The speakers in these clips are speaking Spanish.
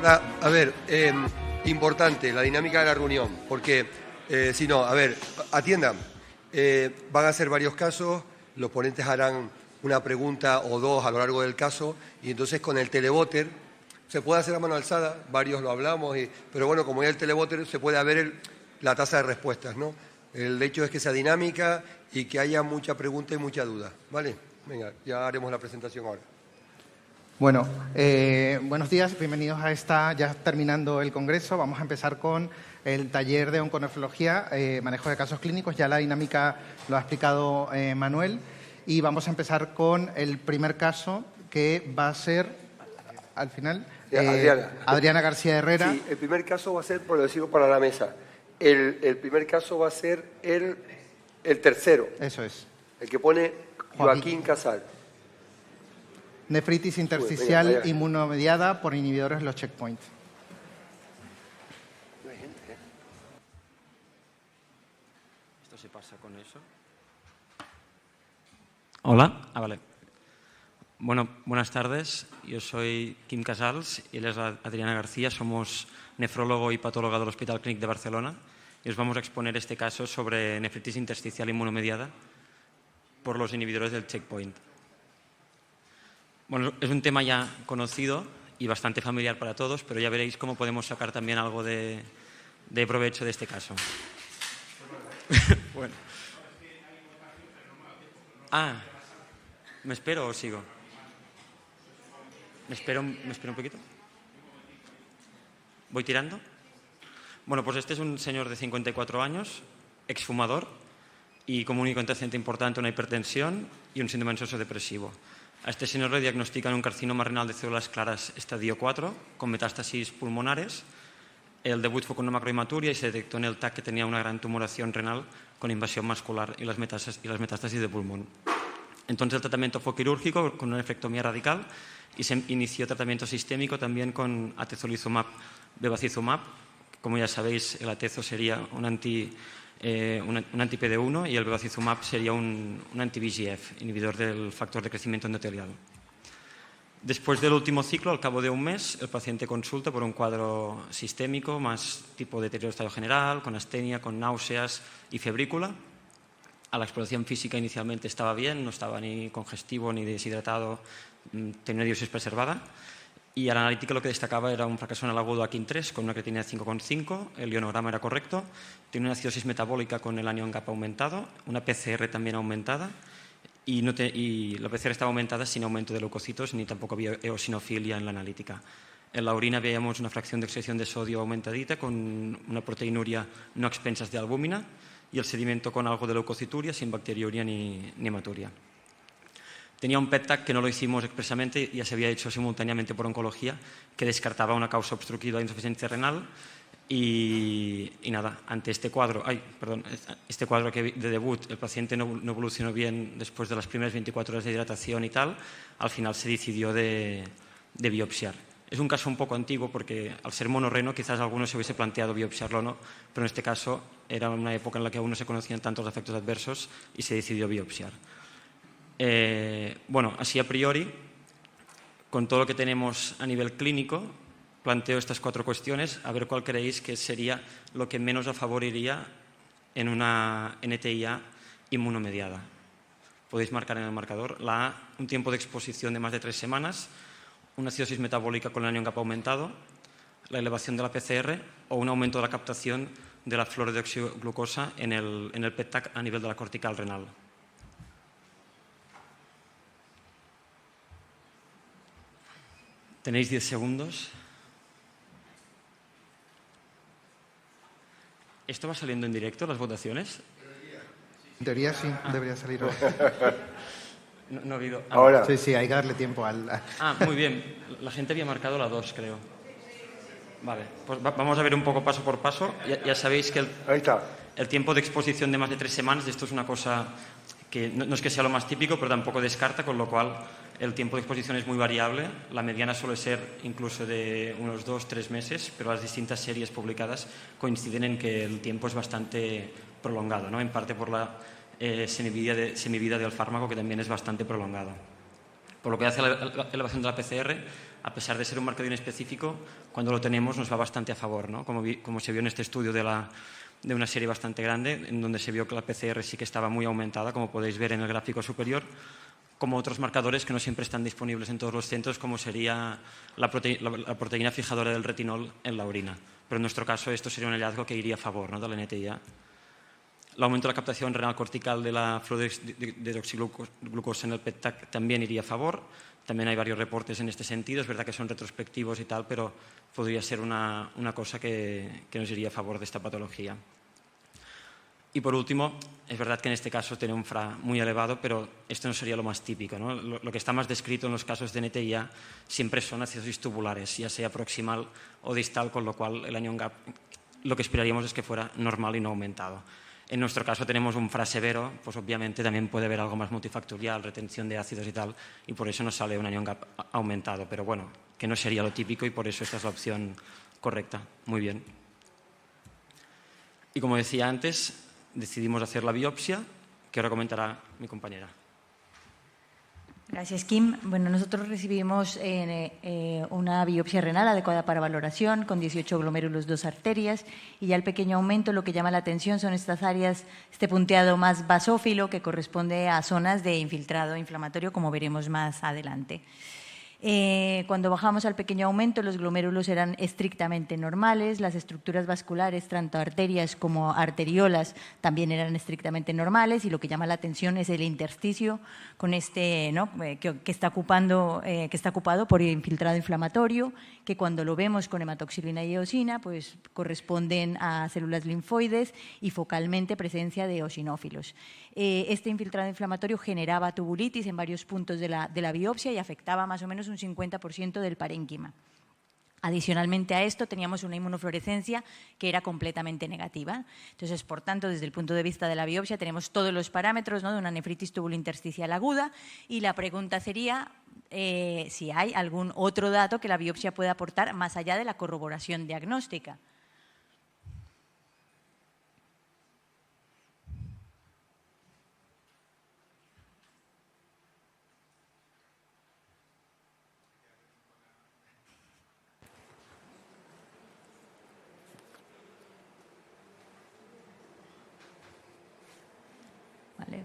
A ver, importante la dinámica de la reunión, porque si no, a ver, atiendan, van a ser varios casos, los ponentes harán una pregunta o dos a lo largo del caso y entonces con el televoter se puede hacer a mano alzada, varios lo hablamos, pero bueno, como ya el televoter se puede ver la tasa de respuestas, ¿no? El hecho es que sea dinámica y que haya mucha pregunta y mucha duda, ¿vale? Venga, ya haremos la presentación ahora. Bueno, buenos días, bienvenidos a esta, ya terminando el congreso. Vamos a empezar con el taller de onconefrología, manejo de casos clínicos. Ya la dinámica lo ha explicado Manuel. Y vamos a empezar con el primer caso, que va a ser, al final, Adriana García Herrera. Sí, el primer caso va a ser, por lo decirlo para la mesa, el primer caso va a ser el tercero. Eso es. El que pone Joaquín Casal. Nefritis intersticial inmunomediada por inhibidores de los checkpoints. No hay gente, ¿eh? ¿Esto se pasa con eso? Hola. Vale. Bueno, buenas tardes. Yo soy Quim Casals y él es Adriana García. Somos nefrólogo y patóloga del Hospital Clínic de Barcelona y os vamos a exponer este caso sobre nefritis intersticial inmunomediada por los inhibidores del checkpoint. Bueno, es un tema ya conocido y bastante familiar para todos, pero ya veréis cómo podemos sacar también algo de provecho de este caso. Bueno. ¿Me espero o sigo? ¿Me espero un poquito? ¿Voy tirando? Bueno, pues este es un señor de 54 años, exfumador y como único antecedente importante una hipertensión y un síndrome ansioso depresivo. A este señor le diagnostican un carcinoma renal de células claras estadio 4 con metástasis pulmonares. El debut fue con una macrohematuria y se detectó en el TAC que tenía una gran tumoración renal con invasión vascular y las metástasis de pulmón. Entonces el tratamiento fue quirúrgico con una nefrectomía radical y se inició tratamiento sistémico también con atezolizumab, bevacizumab. Como ya sabéis, el atezo sería un anti-PD1 y el bevacizumab sería un anti-VEGF, inhibidor del factor de crecimiento endotelial. Después del último ciclo, al cabo de un mes, el paciente consulta por un cuadro sistémico, más tipo deterioro de estado general, con astenia, con náuseas y febrícula. A la exploración física inicialmente estaba bien, no estaba ni congestivo ni deshidratado, tenía una diuresis preservada. Y a la analítica lo que destacaba era un fracaso en el agudo AKIN3 con una creatinina de 5,5, el ionograma era correcto, tenía una acidosis metabólica con el anión GAP aumentado, una PCR también aumentada y la PCR estaba aumentada sin aumento de leucocitos ni tampoco había eosinofilia en la analítica. En la orina veíamos una fracción de excreción de sodio aumentadita con una proteinuria no a expensas de albúmina y el sedimento con algo de leucocituria sin bacteriuria ni hematuria. Tenía un PET-TAC que no lo hicimos expresamente, ya se había hecho simultáneamente por oncología, que descartaba una causa obstructiva de insuficiencia renal y nada, ante este cuadro de debut, el paciente no evolucionó bien después de las primeras 24 horas de hidratación y tal, al final se decidió de biopsiar. Es un caso un poco antiguo porque al ser monorreno quizás alguno se hubiese planteado biopsiarlo o no, pero en este caso era una época en la que aún no se conocían tantos efectos adversos y se decidió biopsiar. Bueno, así a priori, con todo lo que tenemos a nivel clínico, planteo estas 4 cuestiones, a ver cuál creéis que sería lo que menos a favor iría en una NTIA inmunomediada. Podéis marcar en el marcador. La A, un tiempo de exposición de más de 3 semanas, una acidosis metabólica con el anión GAP aumentado, la elevación de la PCR o un aumento de la captación de la fluorodeoxiglucosa en el PET-TAC a nivel de la cortical renal. Tenéis 10 segundos. ¿Esto va saliendo en directo, las votaciones? En teoría sí, debería salir hoy. No ha habido... Ahora. Sí, hay que darle tiempo al... muy bien. La gente había marcado la 2, creo. Vale, pues vamos a ver un poco paso por paso. Ya sabéis que Ahí está. El tiempo de exposición de más de 3 semanas, esto es una cosa que no es que sea lo más típico, pero tampoco descarta, con lo cual el tiempo de exposición es muy variable. La mediana suele ser incluso de unos 2-3 meses, pero las distintas series publicadas coinciden en que el tiempo es bastante prolongado, ¿no? En parte por la semivida del fármaco, que también es bastante prolongado. Por lo que hace a la elevación de la PCR, a pesar de ser un marcador inespecífico, cuando lo tenemos nos va bastante a favor, ¿no? Como se vio en este estudio de una serie bastante grande, en donde se vio que la PCR sí que estaba muy aumentada, como podéis ver en el gráfico superior, como otros marcadores que no siempre están disponibles en todos los centros, como sería la proteína fijadora del retinol en la orina. Pero en nuestro caso esto sería un hallazgo que iría a favor, ¿no?, de la NTIA. El aumento de la captación renal cortical de la fluorodeoxiglucosa en el PET-TAC también iría a favor. También hay varios reportes en este sentido. Es verdad que son retrospectivos y tal, pero podría ser una cosa que nos iría a favor de esta patología. Y por último, es verdad que en este caso tiene un FRA muy elevado, pero esto no sería lo más típico, ¿no? Lo que está más descrito en los casos de NTIA siempre son acidosis tubulares, ya sea proximal o distal, con lo cual el anion gap lo que esperaríamos es que fuera normal y no aumentado. En nuestro caso tenemos un FRA severo, pues obviamente también puede haber algo más multifactorial, retención de ácidos y tal, y por eso nos sale un anion gap aumentado. Pero bueno, que no sería lo típico y por eso esta es la opción correcta. Muy bien. Y como decía antes, decidimos hacer la biopsia, que ahora comentará mi compañera. Gracias, Kim. Bueno, nosotros recibimos una biopsia renal adecuada para valoración con 18 glomérulos, 2 arterias, y ya el pequeño aumento, lo que llama la atención son estas áreas, este punteado más basófilo que corresponde a zonas de infiltrado inflamatorio, como veremos más adelante. Cuando bajamos al pequeño aumento, los glomérulos eran estrictamente normales, las estructuras vasculares, tanto arterias como arteriolas, también eran estrictamente normales, y lo que llama la atención es el intersticio con este, ¿no?, que está ocupado por infiltrado inflamatorio, que cuando lo vemos con hematoxilina y eosina, pues corresponden a células linfoides y focalmente presencia de eosinófilos. Este infiltrado inflamatorio generaba tubulitis en varios puntos de la biopsia y afectaba más o menos un 50% del parénquima. Adicionalmente a esto, teníamos una inmunofluorescencia que era completamente negativa. Entonces, por tanto, desde el punto de vista de la biopsia, tenemos todos los parámetros, ¿no?, de una nefritis tubulointersticial aguda, y la pregunta sería si hay algún otro dato que la biopsia pueda aportar más allá de la corroboración diagnóstica. Vale.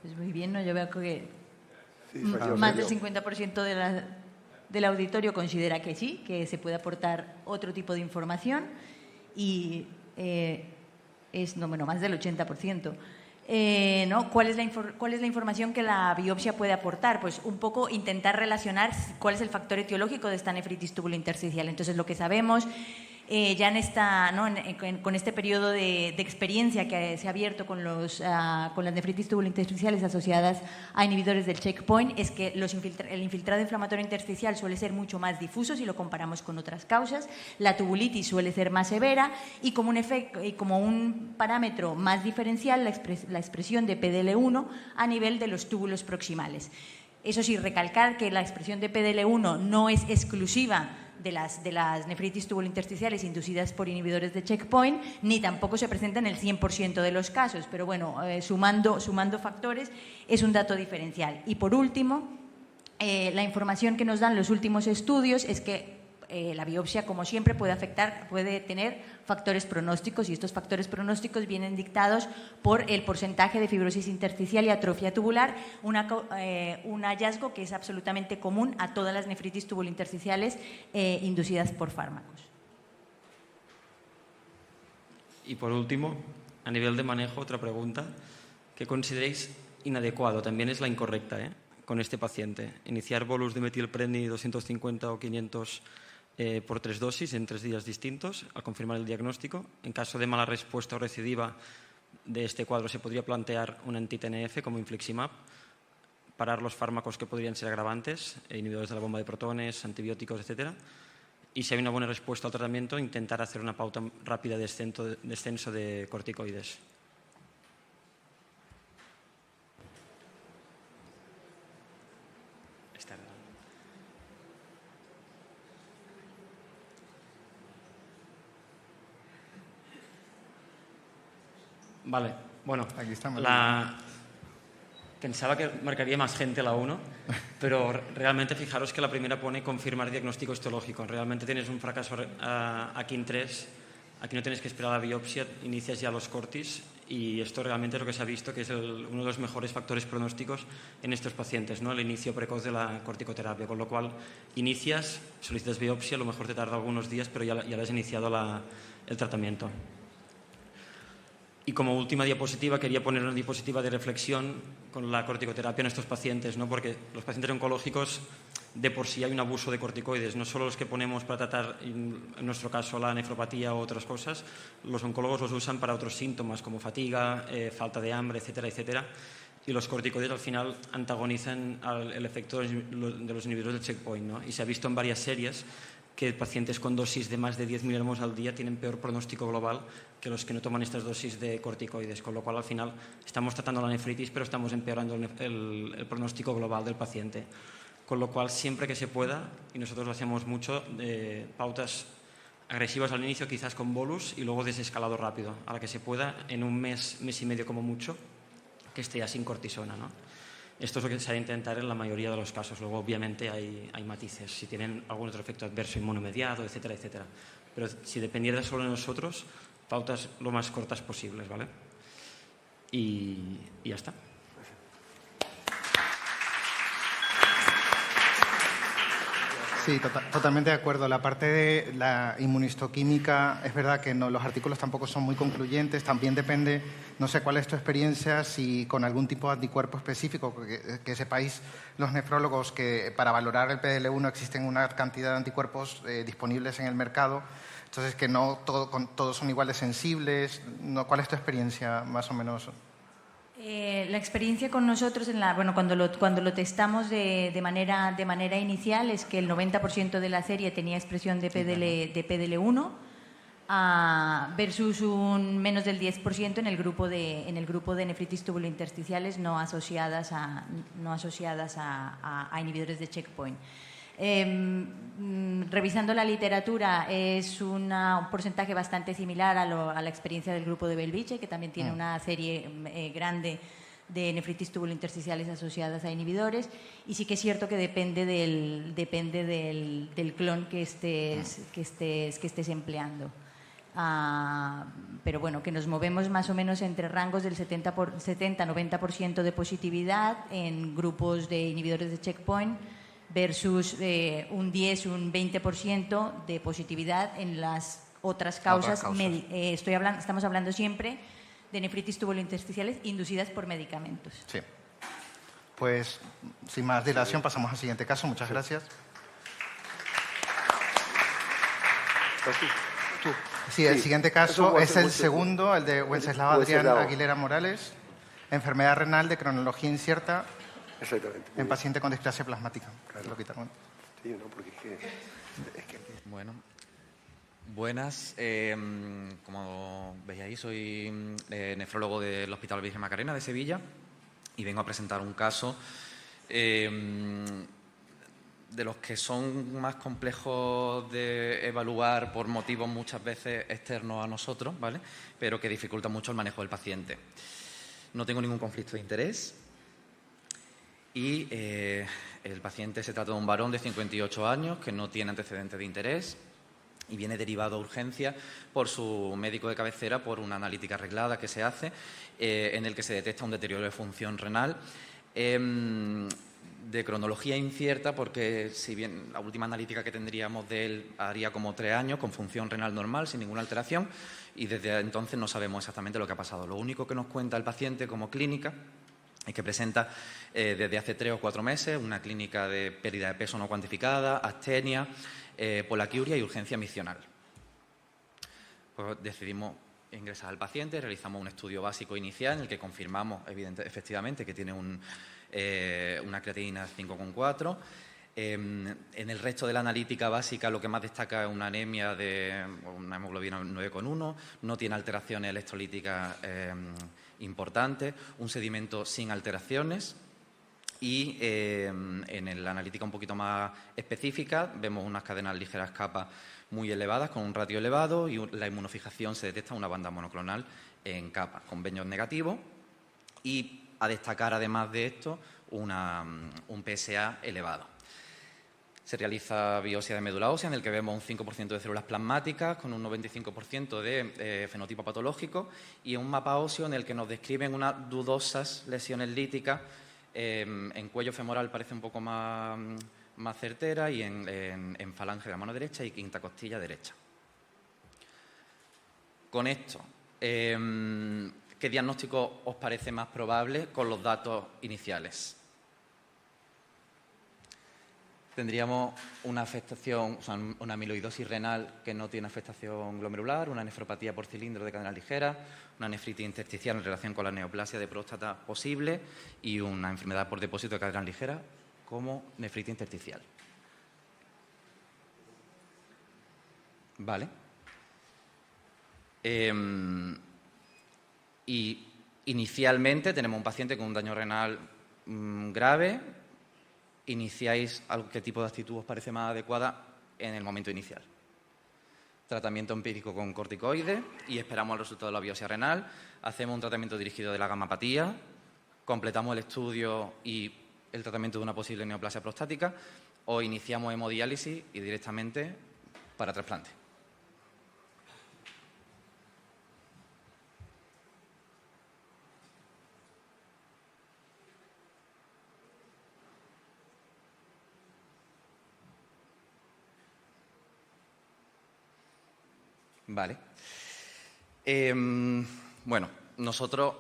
Pues muy bien, ¿no? Yo veo que más del 50% del auditorio considera que sí, que se puede aportar otro tipo de información, y más del 80%. ¿No? ¿Cuál es la información que la biopsia puede aportar? Pues un poco intentar relacionar cuál es el factor etiológico de esta nefritis tubulointersticial. Entonces, lo que sabemos ya con este periodo de experiencia que se ha abierto con las nefritis tubulointersticiales asociadas a inhibidores del checkpoint es que el infiltrado inflamatorio intersticial suele ser mucho más difuso si lo comparamos con otras causas, la tubulitis suele ser más severa, y como un parámetro más diferencial la expresión de PDL1 a nivel de los túbulos proximales. Eso sí, recalcar que la expresión de PDL1 no es exclusiva de las nefritis tubulointersticiales inducidas por inhibidores de checkpoint, ni tampoco se presenta en el 100% de los casos, pero bueno, sumando factores es un dato diferencial. Y por último, la información que nos dan los últimos estudios es que la biopsia, como siempre, puede tener factores pronósticos, y estos factores pronósticos vienen dictados por el porcentaje de fibrosis intersticial y atrofia tubular, un hallazgo que es absolutamente común a todas las nefritis tubulointersticiales inducidas por fármacos. Y por último, a nivel de manejo, otra pregunta que consideréis inadecuado, también es la incorrecta, con este paciente. Iniciar bolus de metilpredni 250 o 500 por 3 dosis en 3 días distintos al confirmar el diagnóstico. En caso de mala respuesta o recidiva de este cuadro se podría plantear un anti-TNF como infliximab, parar los fármacos que podrían ser agravantes, inhibidores de la bomba de protones, antibióticos, etc. Y si hay una buena respuesta al tratamiento, intentar hacer una pauta rápida de descenso de corticoides. Vale, bueno, aquí estamos. pensaba que marcaría más gente la 1, Pero realmente fijaros que la primera pone confirmar diagnóstico histológico. Realmente tienes un fracaso aquí en 3, aquí no tienes que esperar a la biopsia, inicias ya los cortis y esto realmente es lo que se ha visto que es uno de los mejores factores pronósticos en estos pacientes, ¿no? El inicio precoz de la corticoterapia, con lo cual inicias, solicitas biopsia, a lo mejor te tarda algunos días, pero ya le has iniciado el tratamiento. Y como última diapositiva, quería poner una diapositiva de reflexión con la corticoterapia en estos pacientes, ¿no? Porque los pacientes oncológicos, de por sí hay un abuso de corticoides, no solo los que ponemos para tratar, en nuestro caso, la nefropatía o otras cosas, los oncólogos los usan para otros síntomas como fatiga, falta de hambre, etcétera, etcétera. Y los corticoides al final antagonizan el efecto de los inhibidores del checkpoint, ¿no? Y se ha visto en varias series que pacientes con dosis de más de 10 miligramos al día tienen peor pronóstico global que los que no toman estas dosis de corticoides, con lo cual al final estamos tratando la nefritis pero estamos empeorando el pronóstico global del paciente. Con lo cual siempre que se pueda, y nosotros lo hacemos mucho, pautas agresivas al inicio quizás con bolus y luego desescalado rápido, a la que se pueda en un mes, mes y medio como mucho, que esté ya sin cortisona, ¿no? Esto es lo que se ha de intentar en la mayoría de los casos. Luego, obviamente, hay matices. Si tienen algún otro efecto adverso inmunomediado, etcétera, etcétera. Pero si dependiera solo de nosotros, pautas lo más cortas posibles, ¿vale? Y ya está. Sí, totalmente de acuerdo. La parte de la inmunistoquímica, es verdad que no, los artículos tampoco son muy concluyentes. También depende, no sé cuál es tu experiencia, si con algún tipo de anticuerpo específico, que sepáis los nefrólogos que para valorar el PDL1 existen una cantidad de anticuerpos disponibles en el mercado. Entonces, que no todos son igual de sensibles. No, ¿cuál es tu experiencia, más o menos? La experiencia con nosotros, cuando lo testamos de manera inicial, es que el 90% de la serie tenía expresión de PDL1 versus un menos del 10% en el grupo de nefritis tubulointersticiales no asociadas a inhibidores de checkpoint. Revisando la literatura, es un porcentaje bastante similar a la experiencia del grupo de Belviche, que también tiene una serie grande de nefritis tubulointersticiales asociadas a inhibidores, y sí que es cierto que depende del clon que estés empleando. Pero bueno, que nos movemos más o menos entre rangos del 70-90% de positividad en grupos de inhibidores de checkpoint versus un 10, un 20% de positividad en las otras causas. Estamos hablando siempre de nefritis tubulointersticiales inducidas por medicamentos. Sí. Pues, sin más dilación, pasamos al siguiente caso. Muchas gracias. Sí, el siguiente caso es el segundo, el de Wenceslao Adrián Aguilera Morales, enfermedad renal de cronología incierta. Exactamente. En paciente con displasia plasmática. Claro. Sí, no, porque es que... Bueno, buenas. Como veis ahí, soy nefrólogo del Hospital Virgen Macarena de Sevilla y vengo a presentar un caso de los que son más complejos de evaluar por motivos muchas veces externos a nosotros, ¿vale? Pero que dificultan mucho el manejo del paciente. No tengo ningún conflicto de interés. Y el paciente se trata de un varón de 58 años que no tiene antecedentes de interés y viene derivado a urgencia por su médico de cabecera por una analítica arreglada que se hace en el que se detecta un deterioro de función renal de cronología incierta porque si bien la última analítica que tendríamos de él haría como 3 años con función renal normal sin ninguna alteración y desde entonces no sabemos exactamente lo que ha pasado. Lo único que nos cuenta el paciente como clínica es que presenta desde hace 3 o 4 meses una clínica de pérdida de peso no cuantificada, astenia, polaquiuria y urgencia miccional. Pues decidimos ingresar al paciente, realizamos un estudio básico inicial en el que confirmamos efectivamente que tiene una creatinina 5,4. En el resto de la analítica básica lo que más destaca es una anemia de una hemoglobina 9,1, no tiene alteraciones electrolíticas importantes, un sedimento sin alteraciones y en la analítica un poquito más específica vemos unas cadenas ligeras kappa muy elevadas con un ratio elevado y la inmunofijación se detecta una banda monoclonal en kappa con BENYOS negativo y a destacar además de esto un PSA elevado. Se realiza biopsia de médula ósea, en el que vemos un 5% de células plasmáticas con un 95% de fenotipo patológico, y un mapa óseo en el que nos describen unas dudosas lesiones líticas. En cuello femoral parece un poco más certera, y en falange de la mano derecha y quinta costilla derecha. Con esto, ¿qué diagnóstico os parece más probable con los datos iniciales? Tendríamos una afectación, o sea, una amiloidosis renal que no tiene afectación glomerular, una nefropatía por cilindro de cadena ligera, una nefritis intersticial en relación con la neoplasia de próstata posible y una enfermedad por depósito de cadena ligera como nefritis intersticial. Vale. Y inicialmente tenemos un paciente con un daño renal grave. Iniciáis qué tipo de actitud os parece más adecuada en el momento inicial. Tratamiento empírico con corticoides y esperamos el resultado de la biopsia renal. Hacemos un tratamiento dirigido de la gamapatía, completamos el estudio y el tratamiento de una posible neoplasia prostática, o iniciamos hemodiálisis y directamente para trasplante. Vale. Bueno, nosotros,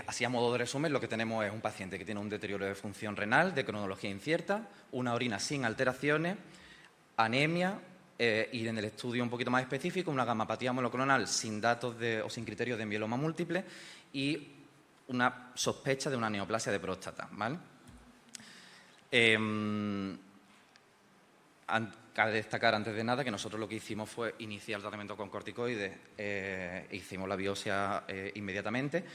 así a modo de resumen, lo que tenemos es un paciente que tiene un deterioro de función renal de cronología incierta, una orina sin alteraciones, anemia y en el estudio un poquito más específico, una gamapatía monoclonal sin datos o sin criterios de mieloma múltiple y una sospecha de una neoplasia de próstata, ¿vale? Cabe destacar antes de nada que nosotros lo que hicimos fue iniciar el tratamiento con corticoides, hicimos la biopsia inmediatamente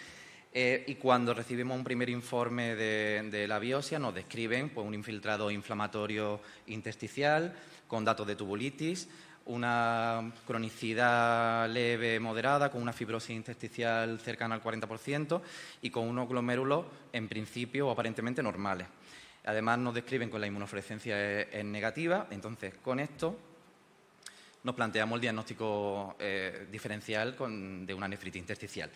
y cuando recibimos un primer informe de la biopsia nos describen pues, un infiltrado inflamatorio intersticial con datos de tubulitis, una cronicidad leve moderada con una fibrosis intersticial cercana al 40% y con unos glomérulos en principio aparentemente normales. Además, nos describen que la inmunofluorescencia es negativa. Entonces, con esto nos planteamos el diagnóstico diferencial de una nefritis intersticial.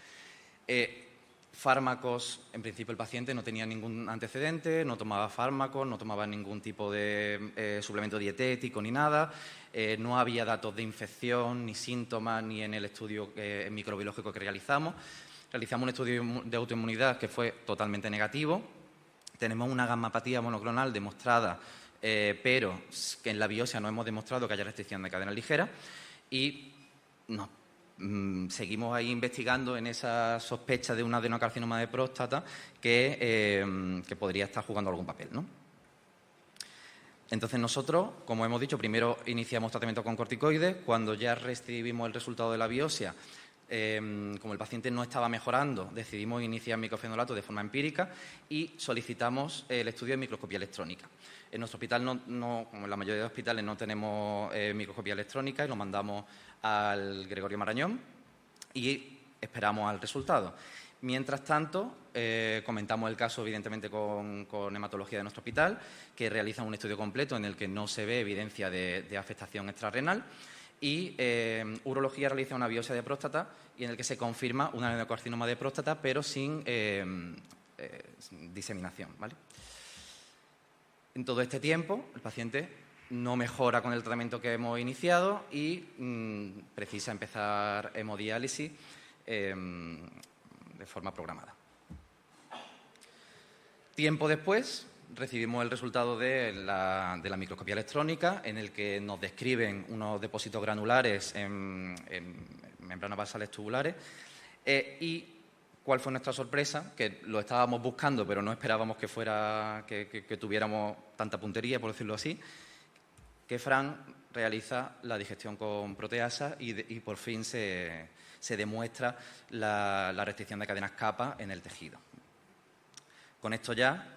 Fármacos, en principio el paciente no tenía ningún antecedente, no tomaba fármacos, no tomaba ningún tipo de suplemento dietético ni nada. No había datos de infección, ni síntomas, ni en el estudio microbiológico que realizamos. Realizamos un estudio de autoinmunidad que fue totalmente negativo. Tenemos una gamapatía monoclonal demostrada, pero que en la biopsia no hemos demostrado que haya restricción de cadena ligera y seguimos ahí investigando en esa sospecha de un adenocarcinoma de próstata que podría estar jugando algún papel, ¿no? Entonces nosotros, como hemos dicho, primero iniciamos tratamiento con corticoides. Cuando ya recibimos el resultado de la biopsia, como el paciente no estaba mejorando, decidimos iniciar microfenolato de forma empírica y solicitamos el estudio de microscopía electrónica. En nuestro hospital, como en la mayoría de hospitales, no tenemos microscopía electrónica y lo mandamos al Gregorio Marañón y esperamos al resultado. Mientras tanto, comentamos el caso, evidentemente, con hematología de nuestro hospital, que realizan un estudio completo en el que no se ve evidencia de afectación extrarrenal. Y urología realiza una biopsia de próstata y en el que se confirma un adenocarcinoma de próstata, pero sin diseminación, ¿vale? En todo este tiempo, el paciente no mejora con el tratamiento que hemos iniciado y precisa empezar hemodiálisis de forma programada. Tiempo después, recibimos el resultado de la microscopía electrónica, en el que nos describen unos depósitos granulares en membranas basales tubulares. Y cuál fue nuestra sorpresa, que lo estábamos buscando, pero no esperábamos que tuviéramos tanta puntería, por decirlo así, que Fran realiza la digestión con proteasa y por fin se demuestra la restricción de cadenas kappa en el tejido. Con esto ya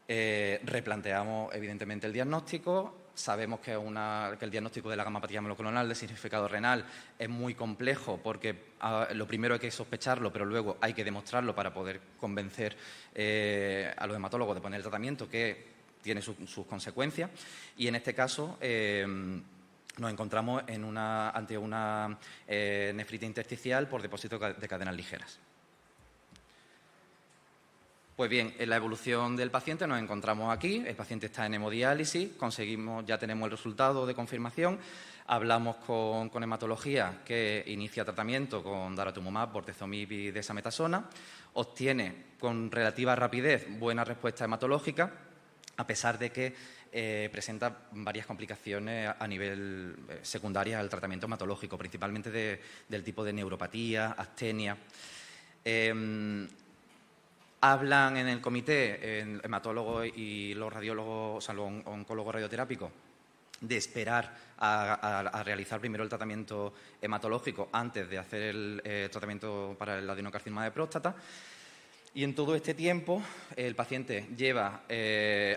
replanteamos evidentemente el diagnóstico sabemos que el diagnóstico de la gamapatía monoclonal de significado renal es muy complejo porque lo primero hay que sospecharlo, pero luego hay que demostrarlo para poder convencer a los hematólogos de poner el tratamiento que tiene sus consecuencias. Y en este caso nos encontramos ante una nefritis intersticial por depósito de cadenas ligeras. Pues bien, en la evolución del paciente nos encontramos aquí, el paciente está en hemodiálisis, ya tenemos el resultado de confirmación, hablamos con hematología que inicia tratamiento con daratumumab, bortezomib y desametasona, obtiene con relativa rapidez buena respuesta hematológica, a pesar de que presenta varias complicaciones a nivel secundarias al tratamiento hematológico, principalmente del tipo de neuropatía, astenia. Hablan en el comité, el hematólogo y los radiólogos, o sea, los oncólogos radioterápicos, de esperar a realizar primero el tratamiento hematológico antes de hacer el tratamiento para el adenocarcinoma de próstata. Y en todo este tiempo, el paciente lleva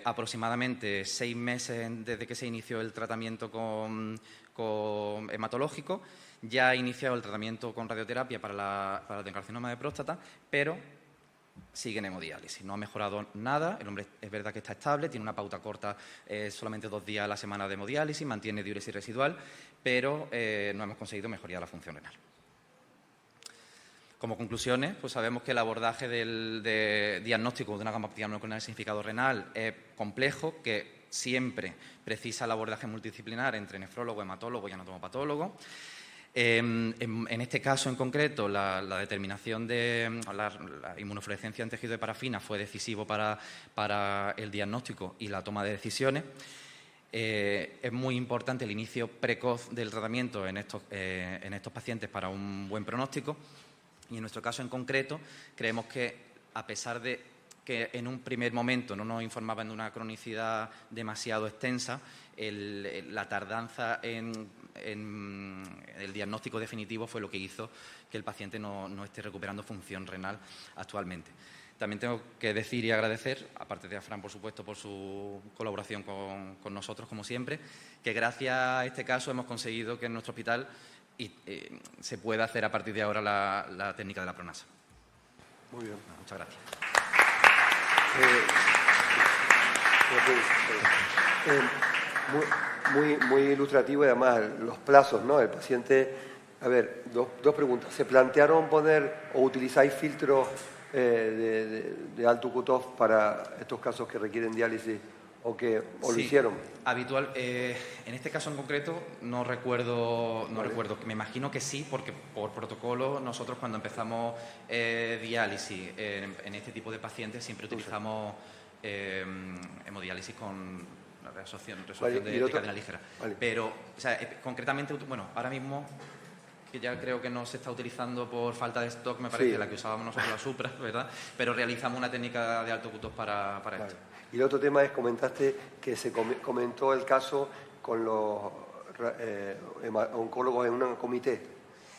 aproximadamente 6 meses desde que se inició el tratamiento con hematológico, ya ha iniciado el tratamiento con radioterapia para el adenocarcinoma de próstata, pero sigue en hemodiálisis. No ha mejorado nada, el hombre es verdad que está estable, tiene una pauta corta, solamente 2 días a la semana de hemodiálisis, mantiene diuresis residual, pero no hemos conseguido mejoría de la función renal. Como conclusiones, pues sabemos que el abordaje de diagnóstico de una gamapatía monoclonal de significado renal es complejo, que siempre precisa el abordaje multidisciplinar entre nefrólogo, hematólogo y anatomopatólogo. En este caso en concreto, la determinación de la inmunofluorescencia en tejido de parafina fue decisivo para el diagnóstico y la toma de decisiones. Es muy importante el inicio precoz del tratamiento en estos pacientes para un buen pronóstico. Y en nuestro caso en concreto, creemos que, a pesar de que en un primer momento no nos informaban de una cronicidad demasiado extensa, la tardanza en el diagnóstico definitivo fue lo que hizo que el paciente no esté recuperando función renal actualmente. También tengo que decir y agradecer, aparte de a Fran, por supuesto, por su colaboración con nosotros, como siempre, que gracias a este caso hemos conseguido que en nuestro hospital se pueda hacer a partir de ahora la técnica de la pronasa. Muy bien. Muchas gracias. Muy ilustrativo y además los plazos, ¿no? El paciente, a ver, dos preguntas. ¿Se plantearon poner o utilizáis filtros de alto cutoff para estos casos que requieren diálisis o lo hicieron? Habitual. En este caso en concreto no recuerdo, me imagino que sí, porque por protocolo nosotros cuando empezamos diálisis en este tipo de pacientes siempre utilizamos hemodiálisis con resolución de cadena ligera. Vale. Pero, o sea, concretamente, bueno, ahora mismo, que ya creo que no se está utilizando por falta de stock, me parece, la que usábamos nosotros, la Supra, ¿verdad? Pero realizamos una técnica de alto cutoff para esto. Y el otro tema es, comentaste que se comentó el caso con los oncólogos en un comité.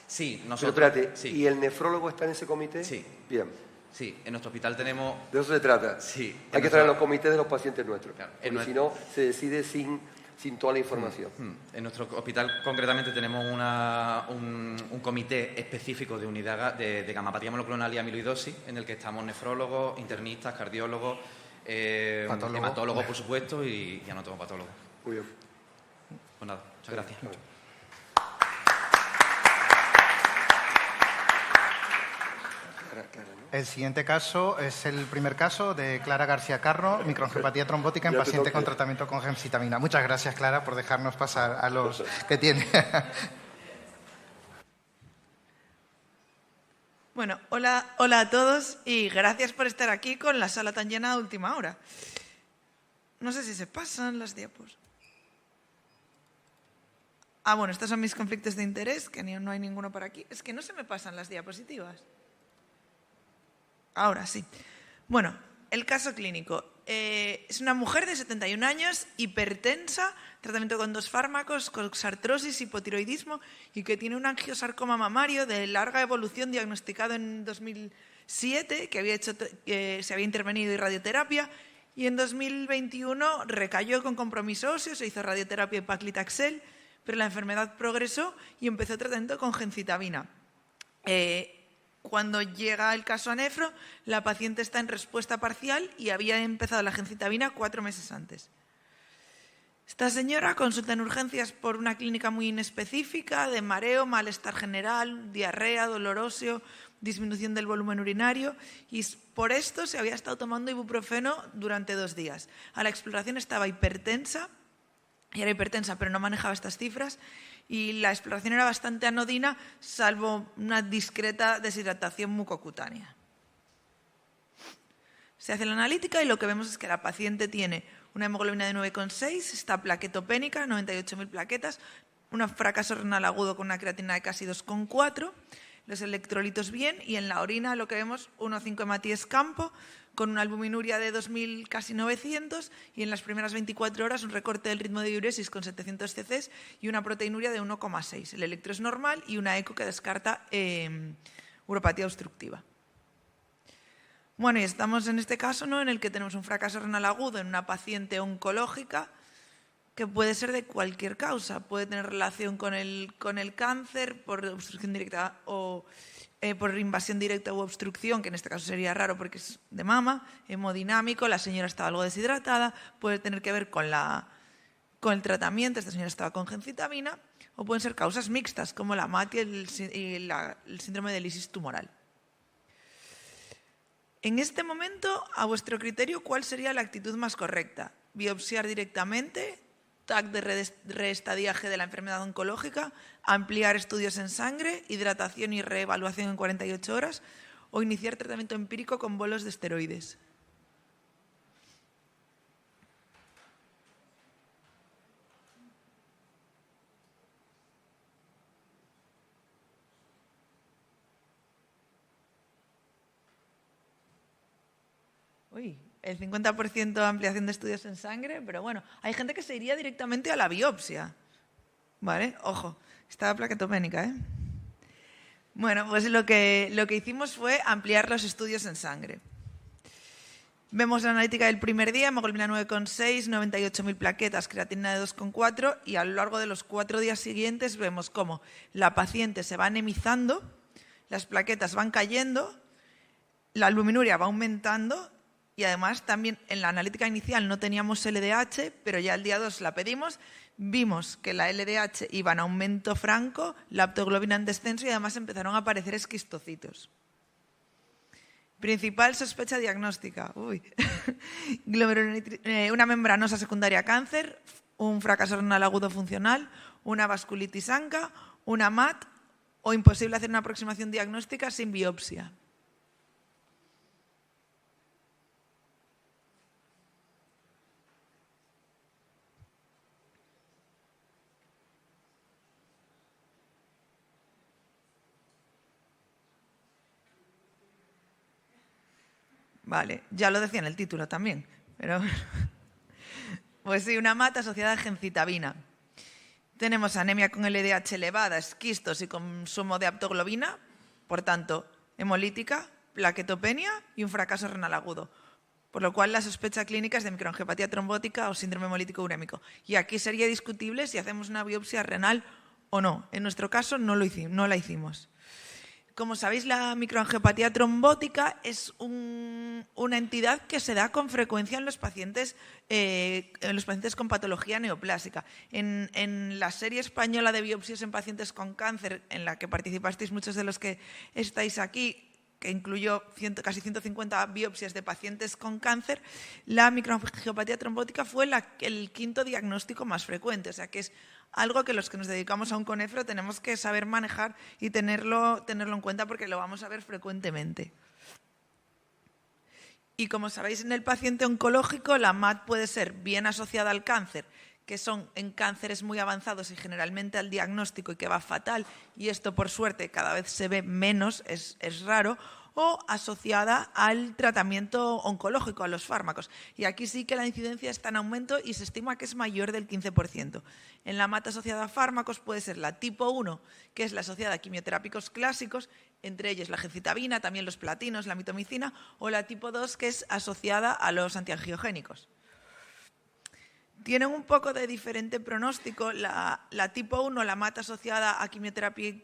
Sí, nosotros... Pero espérate, sí. ¿Y el nefrólogo está en ese comité? Sí. Bien. Sí, en nuestro hospital tenemos... ¿De eso se trata? Sí. Hay que estar en los comités de los pacientes nuestros. Claro, porque si no, se decide sin toda la información. En nuestro hospital, concretamente, tenemos un comité específico de unidad de gamapatía monoclonal y amiloidosis, en el que estamos nefrólogos, internistas, cardiólogos, hematólogos, por supuesto, y anatomopatólogos. Muy bien. Pues nada, muchas gracias. El siguiente caso es el primer caso de Clara García Carro, microangiopatía trombótica en paciente con tratamiento con gemcitabina. Muchas gracias, Clara, por dejarnos pasar a los que tiene. Bueno, hola a todos y gracias por estar aquí con la sala tan llena a última hora. No sé si se pasan las diapos. Bueno, estos son mis conflictos de interés, que no hay ninguno por aquí. Es que no se me pasan las diapositivas. Ahora sí. Bueno, el caso clínico. Es una mujer de 71 años, hipertensa, tratamiento con 2 fármacos, coxartrosis, hipotiroidismo y que tiene un angiosarcoma mamario de larga evolución diagnosticado en 2007, que se había intervenido en radioterapia y en 2021 recayó con compromiso óseo, se hizo radioterapia y paclitaxel, pero la enfermedad progresó y empezó tratamiento con gencitabina. Cuando llega el caso a nefro, la paciente está en respuesta parcial y había empezado la gencitabina 4 meses antes. Esta señora consulta en urgencias por una clínica muy inespecífica de mareo, malestar general, diarrea, dolor óseo, disminución del volumen urinario, y por esto se había estado tomando ibuprofeno durante 2 días. A la exploración estaba hipertensa, y era hipertensa pero no manejaba estas cifras, y la exploración era bastante anodina, salvo una discreta deshidratación mucocutánea. Se hace la analítica y lo que vemos es que la paciente tiene una hemoglobina de 9,6, está plaquetopénica, 98.000 plaquetas, un fracaso renal agudo con una creatina de casi 2,4, los electrolitos bien, y en la orina lo que vemos 1,5 hematíes campo, con una albuminuria de 2.000, casi 900, y en las primeras 24 horas un recorte del ritmo de diuresis con 700 cc y una proteinuria de 1,6. El electro es normal y una eco que descarta uropatía obstructiva. Bueno, y estamos en este caso, ¿no?, en el que tenemos un fracaso renal agudo en una paciente oncológica que puede ser de cualquier causa. Puede tener relación con el cáncer por obstrucción directa o por invasión directa u obstrucción, que en este caso sería raro porque es de mama, hemodinámico, la señora estaba algo deshidratada, puede tener que ver con el tratamiento, esta señora estaba con gencitabina, o pueden ser causas mixtas como la MAT y el síndrome de lisis tumoral. En este momento, a vuestro criterio, ¿cuál sería la actitud más correcta? ¿Biopsiar directamente? ¿TAC de reestadiaje de la enfermedad oncológica? ¿Ampliar estudios en sangre? ¿Hidratación y reevaluación en 48 horas? ¿O iniciar tratamiento empírico con bolos de esteroides? El 50% ampliación de estudios en sangre, pero bueno, hay gente que se iría directamente a la biopsia. ¿Vale? Ojo, estaba plaquetopénica, ¿eh? Bueno, pues lo que hicimos fue ampliar los estudios en sangre. Vemos la analítica del primer día, hemoglobina 9,6, 98.000 plaquetas, creatina de 2,4, y a lo largo de los 4 días siguientes vemos cómo la paciente se va anemizando, las plaquetas van cayendo, la albuminuria va aumentando. Y además también en la analítica inicial no teníamos LDH, pero ya el día 2 la pedimos, vimos que la LDH iba en aumento franco, la aptoglobina en descenso y además empezaron a aparecer esquistocitos. Principal sospecha diagnóstica. Una membranosa secundaria cáncer, un fracaso renal agudo funcional, una vasculitis ANCA, una MAT o imposible hacer una aproximación diagnóstica sin biopsia. Vale, ya lo decía en el título también, pero pues sí, una MAT asociada a gencitabina. Tenemos anemia con LDH elevada, esquistos y consumo de aptoglobina, por tanto, hemolítica, plaquetopenia y un fracaso renal agudo. Por lo cual la sospecha clínica es de microangiopatía trombótica o síndrome hemolítico urémico. Y aquí sería discutible si hacemos una biopsia renal o no. En nuestro caso no la hicimos. Como sabéis, la microangiopatía trombótica es una entidad que se da con frecuencia en los pacientes con patología neoplásica. En la serie española de biopsias en pacientes con cáncer, en la que participasteis muchos de los que estáis aquí, que incluyó casi 150 biopsias de pacientes con cáncer, la microangiopatía trombótica fue el 5º diagnóstico más frecuente. O sea que es algo que los que nos dedicamos a onconefro tenemos que saber manejar y tenerlo en cuenta porque lo vamos a ver frecuentemente. Y como sabéis, en el paciente oncológico la MAT puede ser bien asociada al cáncer, que son en cánceres muy avanzados y generalmente al diagnóstico y que va fatal, y esto por suerte cada vez se ve menos, es raro, o asociada al tratamiento oncológico, a los fármacos. Y aquí sí que la incidencia está en aumento y se estima que es mayor del 15%. En la MAT asociada a fármacos puede ser la tipo 1, que es la asociada a quimioterápicos clásicos, entre ellos la gencitabina, también los platinos, la mitomicina, o la tipo 2, que es asociada a los antiangiogénicos. Tienen un poco de diferente pronóstico. La tipo 1, la MAT asociada a quimioterapia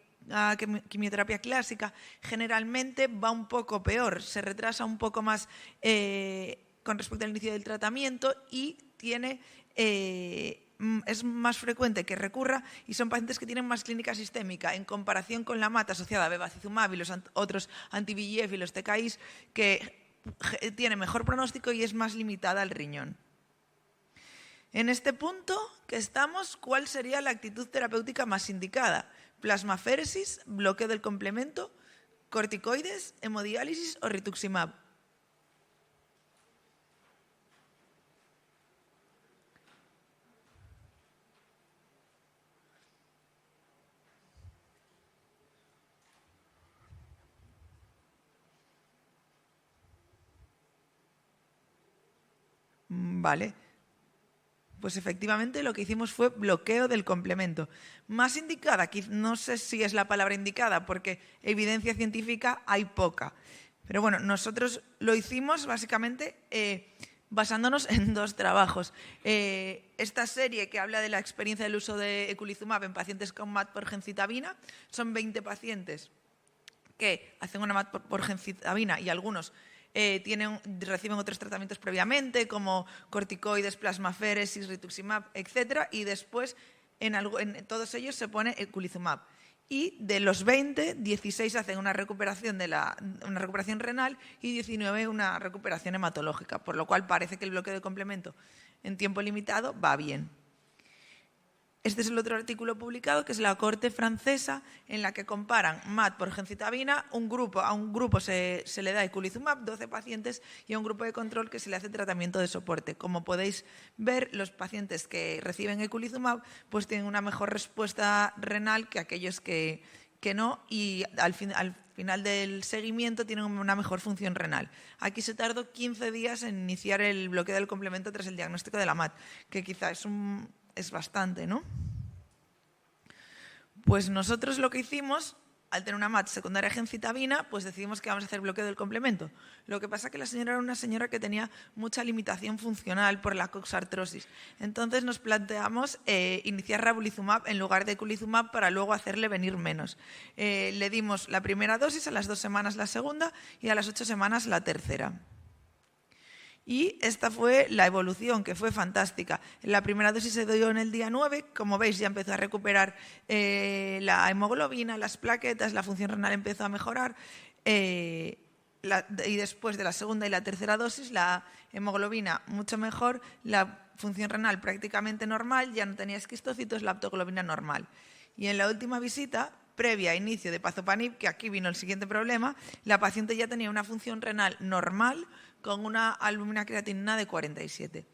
clásica, generalmente va un poco peor, se retrasa un poco más con respecto al inicio del tratamiento y es más frecuente que recurra y son pacientes que tienen más clínica sistémica en comparación con la MAT asociada a bevacizumab y los otros anti-VEGF y los TKIs, que tiene mejor pronóstico y es más limitada al riñón. En este punto que estamos, ¿cuál sería la actitud terapéutica más indicada? Plasmaféresis, bloqueo del complemento, corticoides, hemodiálisis o rituximab. Vale. Pues efectivamente lo que hicimos fue bloqueo del complemento. Más indicada, no sé si es la palabra indicada, porque evidencia científica hay poca. Pero bueno, nosotros lo hicimos básicamente basándonos en dos trabajos. Esta serie que habla de la experiencia del uso de eculizumab en pacientes con MAT por gencitabina, son 20 pacientes que hacen una MAT por gencitabina y algunos reciben otros tratamientos previamente, como corticoides, plasmaféresis, rituximab, etc. Y después en todos ellos se pone eculizumab. Y de los 20, 16 hacen una recuperación renal y 19 una recuperación hematológica, por lo cual parece que el bloqueo de complemento en tiempo limitado va bien. Este es el otro artículo publicado, que es la corte francesa, en la que comparan MAT por gencitabina. A un grupo se le da eculizumab, 12 pacientes, y a un grupo de control que se le hace tratamiento de soporte. Como podéis ver, los pacientes que reciben eculizumab pues tienen una mejor respuesta renal que aquellos que no, y al final del seguimiento tienen una mejor función renal. Aquí se tardó 15 días en iniciar el bloqueo del complemento tras el diagnóstico de la MAT, que quizá es bastante, ¿no? Pues nosotros lo que hicimos, al tener una MAT secundaria a gencitabina, pues decidimos que vamos a hacer bloqueo del complemento. Lo que pasa es que la señora era una señora que tenía mucha limitación funcional por la coxartrosis. Entonces nos planteamos iniciar ravulizumab en lugar de eculizumab para luego hacerle venir menos. Le dimos la primera dosis, a las 2 semanas la segunda y a las 8 semanas la tercera. Y esta fue la evolución, que fue fantástica. La primera dosis se dio en el día 9, como veis ya empezó a recuperar la hemoglobina, las plaquetas, la función renal empezó a mejorar y después de la segunda y la tercera dosis la hemoglobina mucho mejor, la función renal prácticamente normal, ya no tenía esquistocitos, la aptoglobina normal. Y en la última visita, previa a inicio de pazopanib, que aquí vino el siguiente problema, la paciente ya tenía una función renal normal con una albúmina creatinina de 47.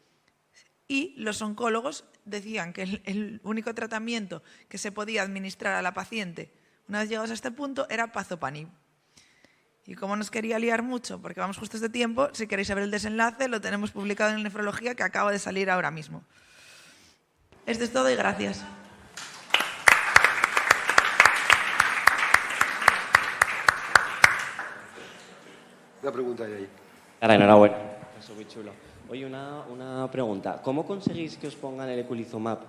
Y los oncólogos decían que el único tratamiento que se podía administrar a la paciente una vez llegados a este punto era pazopanib. Y como nos quería liar mucho, porque vamos justos de tiempo, si queréis saber el desenlace, lo tenemos publicado en Nefrología, que acaba de salir ahora mismo. Esto es todo y gracias. Una pregunta ahí. Ahora, enhorabuena. Eso es muy chulo. Oye, una pregunta. ¿Cómo conseguís que os pongan el eculizumab?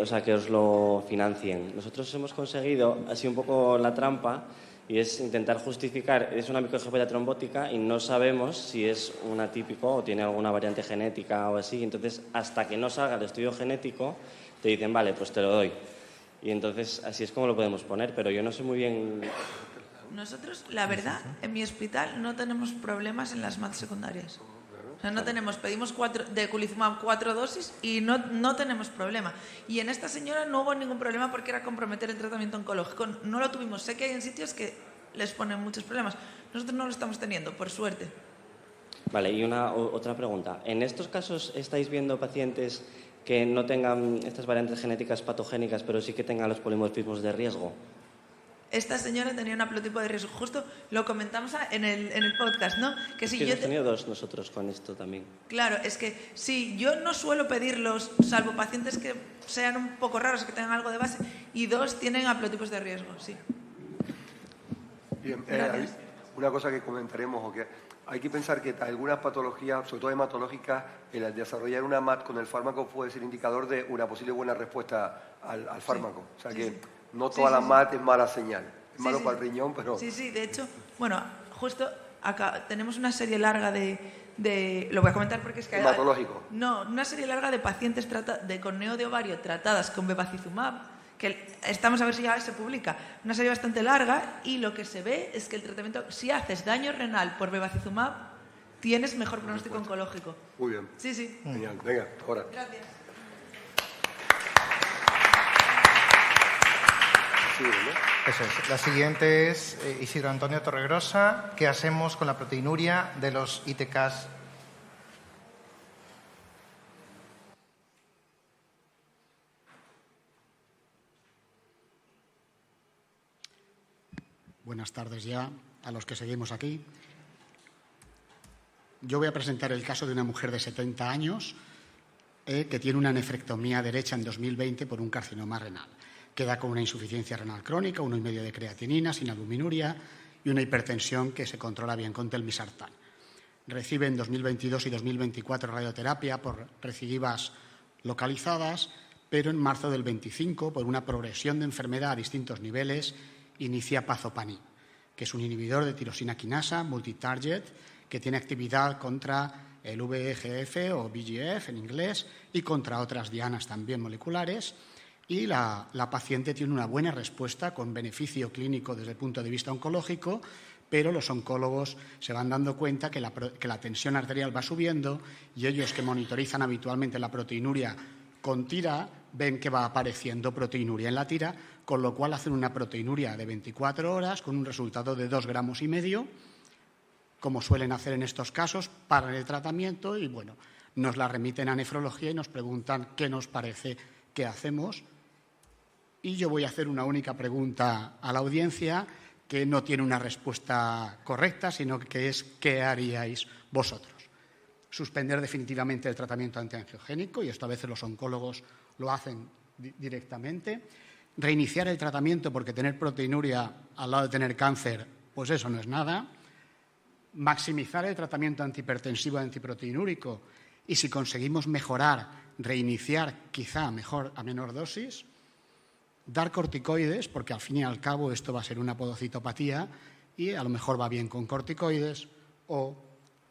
O sea, que os lo financien. Nosotros hemos conseguido, así un poco la trampa, y es intentar justificar, es una microangiopatía trombótica y no sabemos si es un atípico o tiene alguna variante genética o así. Entonces, hasta que no salga el estudio genético, te dicen, vale, pues te lo doy. Y entonces, así es como lo podemos poner, pero yo no sé muy bien. Nosotros, la verdad, en mi hospital no tenemos problemas en las MAT secundarias. O sea, no tenemos, pedimos de eculizumab 4 dosis y no tenemos problema. Y en esta señora no hubo ningún problema porque era comprometer el tratamiento oncológico. No lo tuvimos. Sé que hay en sitios que les ponen muchos problemas. Nosotros no lo estamos teniendo, por suerte. Vale, y otra pregunta. ¿En estos casos estáis viendo pacientes que no tengan estas variantes genéticas patogénicas, pero sí que tengan los polimorfismos de riesgo? esta señora tenía un haplotipo de riesgo. Justo lo comentamos en el podcast, ¿no? Que si Sí, yo hemos tenido dos nosotros con esto también. Claro, es que sí, yo no suelo pedirlos, salvo pacientes que sean un poco raros, que tengan algo de base, y dos tienen haplotipos de riesgo, sí. Bien, una cosa que comentaremos, o que hay que pensar que algunas patologías, sobre todo hematológicas, el desarrollar una MAT con el fármaco puede ser indicador de una posible buena respuesta al fármaco. O sea que no toda la MAT es mala señal. Es malo para el riñón, pero... Sí, de hecho, bueno, justo acá tenemos una serie larga de lo voy a comentar porque es que... Hematológico. No, una serie larga de pacientes con neo de ovario tratadas con bevacizumab, que estamos a ver si ya se publica, una serie bastante larga, y lo que se ve es que el tratamiento, si haces daño renal por bevacizumab, tienes mejor pronóstico oncológico. Muy bien. Sí. Genial. Venga, ahora. Gracias. Sí, ¿no? Eso es. La siguiente es Isidro Antonio Torregrosa. ¿Qué hacemos con la proteinuria de los ITKs? Buenas tardes ya a los que seguimos aquí. Yo voy a presentar el caso de una mujer de 70 años que tiene una nefrectomía derecha en 2020 por un carcinoma renal. Queda con una insuficiencia renal crónica, 1,5 de creatinina, sin albuminuria y una hipertensión que se controla bien con telmisartán. Recibe en 2022 y 2024 radioterapia por recidivas localizadas, pero en marzo del 25, por una progresión de enfermedad a distintos niveles, inicia pazopanib, que es un inhibidor de tirosina quinasa multitarget que tiene actividad contra el VEGF o VEGF en inglés y contra otras dianas también moleculares, y la paciente tiene una buena respuesta con beneficio clínico desde el punto de vista oncológico, pero los oncólogos se van dando cuenta que la tensión arterial va subiendo, y ellos que monitorizan habitualmente la proteinuria con tira ven que va apareciendo proteinuria en la tira, con lo cual hacen una proteinuria de 24 horas con un resultado de 2,5 gramos, como suelen hacer en estos casos, paran el tratamiento y, bueno, nos la remiten a nefrología y nos preguntan qué nos parece que hacemos. Y yo voy a hacer una única pregunta a la audiencia que no tiene una respuesta correcta, sino que es ¿qué haríais vosotros? Suspender definitivamente el tratamiento antiangiogénico, y esto a veces los oncólogos lo hacen directamente. Reiniciar el tratamiento porque tener proteinuria al lado de tener cáncer, pues eso no es nada. Maximizar el tratamiento antihipertensivo antiproteinúrico, y si conseguimos mejorar, reiniciar quizá mejor a menor dosis. Dar corticoides, porque al fin y al cabo esto va a ser una podocitopatía y a lo mejor va bien con corticoides, o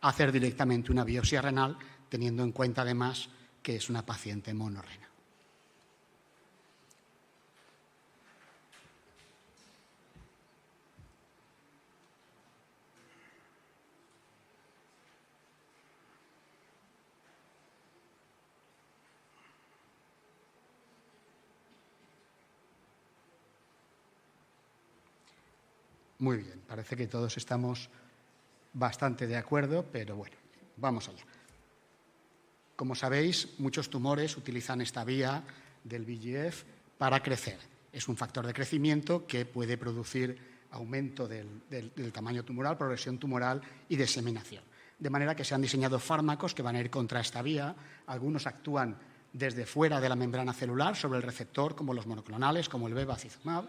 hacer directamente una biopsia renal, teniendo en cuenta además que es una paciente monorrenal. Muy bien, parece que todos estamos bastante de acuerdo, pero bueno, vamos allá. Como sabéis, muchos tumores utilizan esta vía del VEGF para crecer. Es un factor de crecimiento que puede producir aumento del tamaño tumoral, progresión tumoral y diseminación. De manera que se han diseñado fármacos que van a ir contra esta vía. Algunos actúan desde fuera de la membrana celular sobre el receptor, como los monoclonales, como el bevacizumab,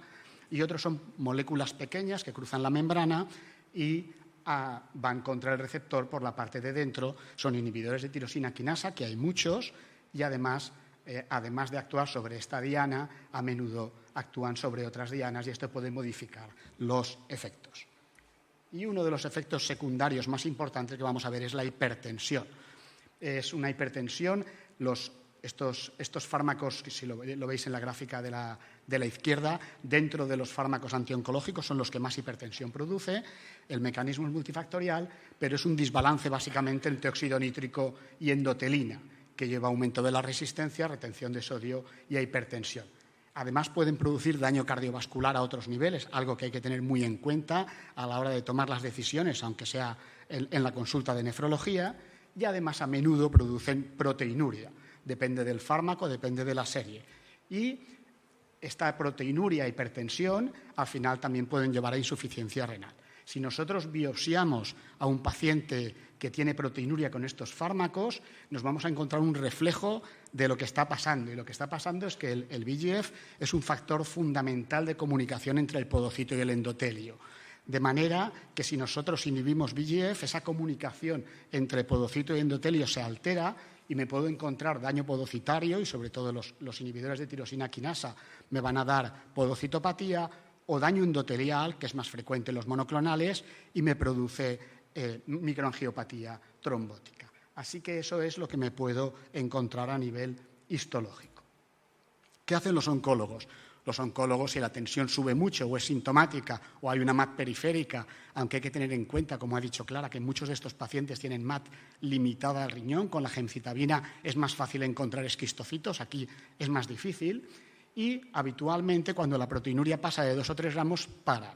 y otros son moléculas pequeñas que cruzan la membrana y van contra el receptor por la parte de dentro. Son inhibidores de tirosina quinasa, que hay muchos, y además de actuar sobre esta diana, a menudo actúan sobre otras dianas, y esto puede modificar los efectos. Y uno de los efectos secundarios más importantes que vamos a ver es la hipertensión. Es una hipertensión, estos fármacos, si lo veis en la gráfica de la izquierda, dentro de los fármacos antioncológicos son los que más hipertensión produce. El mecanismo es multifactorial, pero es un desbalance básicamente entre óxido nítrico y endotelina, que lleva a aumento de la resistencia, retención de sodio y a hipertensión. Además, pueden producir daño cardiovascular a otros niveles, algo que hay que tener muy en cuenta a la hora de tomar las decisiones, aunque sea en la consulta de nefrología, y además a menudo producen proteinuria. Depende del fármaco, depende de la serie. Y esta proteinuria, hipertensión, al final también pueden llevar a insuficiencia renal. Si nosotros biopsiamos a un paciente que tiene proteinuria con estos fármacos, nos vamos a encontrar un reflejo de lo que está pasando. Y lo que está pasando es que el VEGF es un factor fundamental de comunicación entre el podocito y el endotelio. De manera que si nosotros inhibimos VEGF, esa comunicación entre podocito y endotelio se altera y me puedo encontrar daño podocitario, y sobre todo los inhibidores de tirosina quinasa me van a dar podocitopatía, o daño endotelial, que es más frecuente en los monoclonales, y me produce microangiopatía trombótica. Así que eso es lo que me puedo encontrar a nivel histológico. ¿Qué hacen los oncólogos? Los oncólogos, si la tensión sube mucho o es sintomática o hay una MAT periférica, aunque hay que tener en cuenta, como ha dicho Clara, que muchos de estos pacientes tienen MAT limitada al riñón, con la gemcitabina es más fácil encontrar esquistocitos, aquí es más difícil. Y habitualmente cuando la proteinuria pasa de 2 o 3 gramos paran.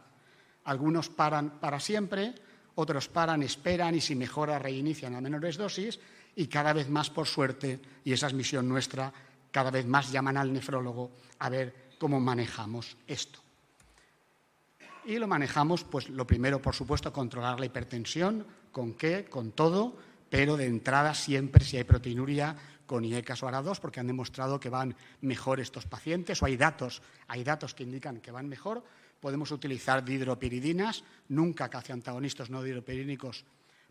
Algunos paran para siempre, otros paran, esperan y si mejora reinician a menores dosis y cada vez más, por suerte, y esa es misión nuestra, cada vez más llaman al nefrólogo a ver cómo manejamos esto. Y lo manejamos, pues lo primero, por supuesto, controlar la hipertensión. ¿Con qué? Con todo, pero de entrada siempre si hay proteinuria con IECAS o ARA2, porque han demostrado que van mejor estos pacientes, o hay datos que indican que van mejor. Podemos utilizar dihidropiridinas, nunca casi antagonistas no dihidropirínicos,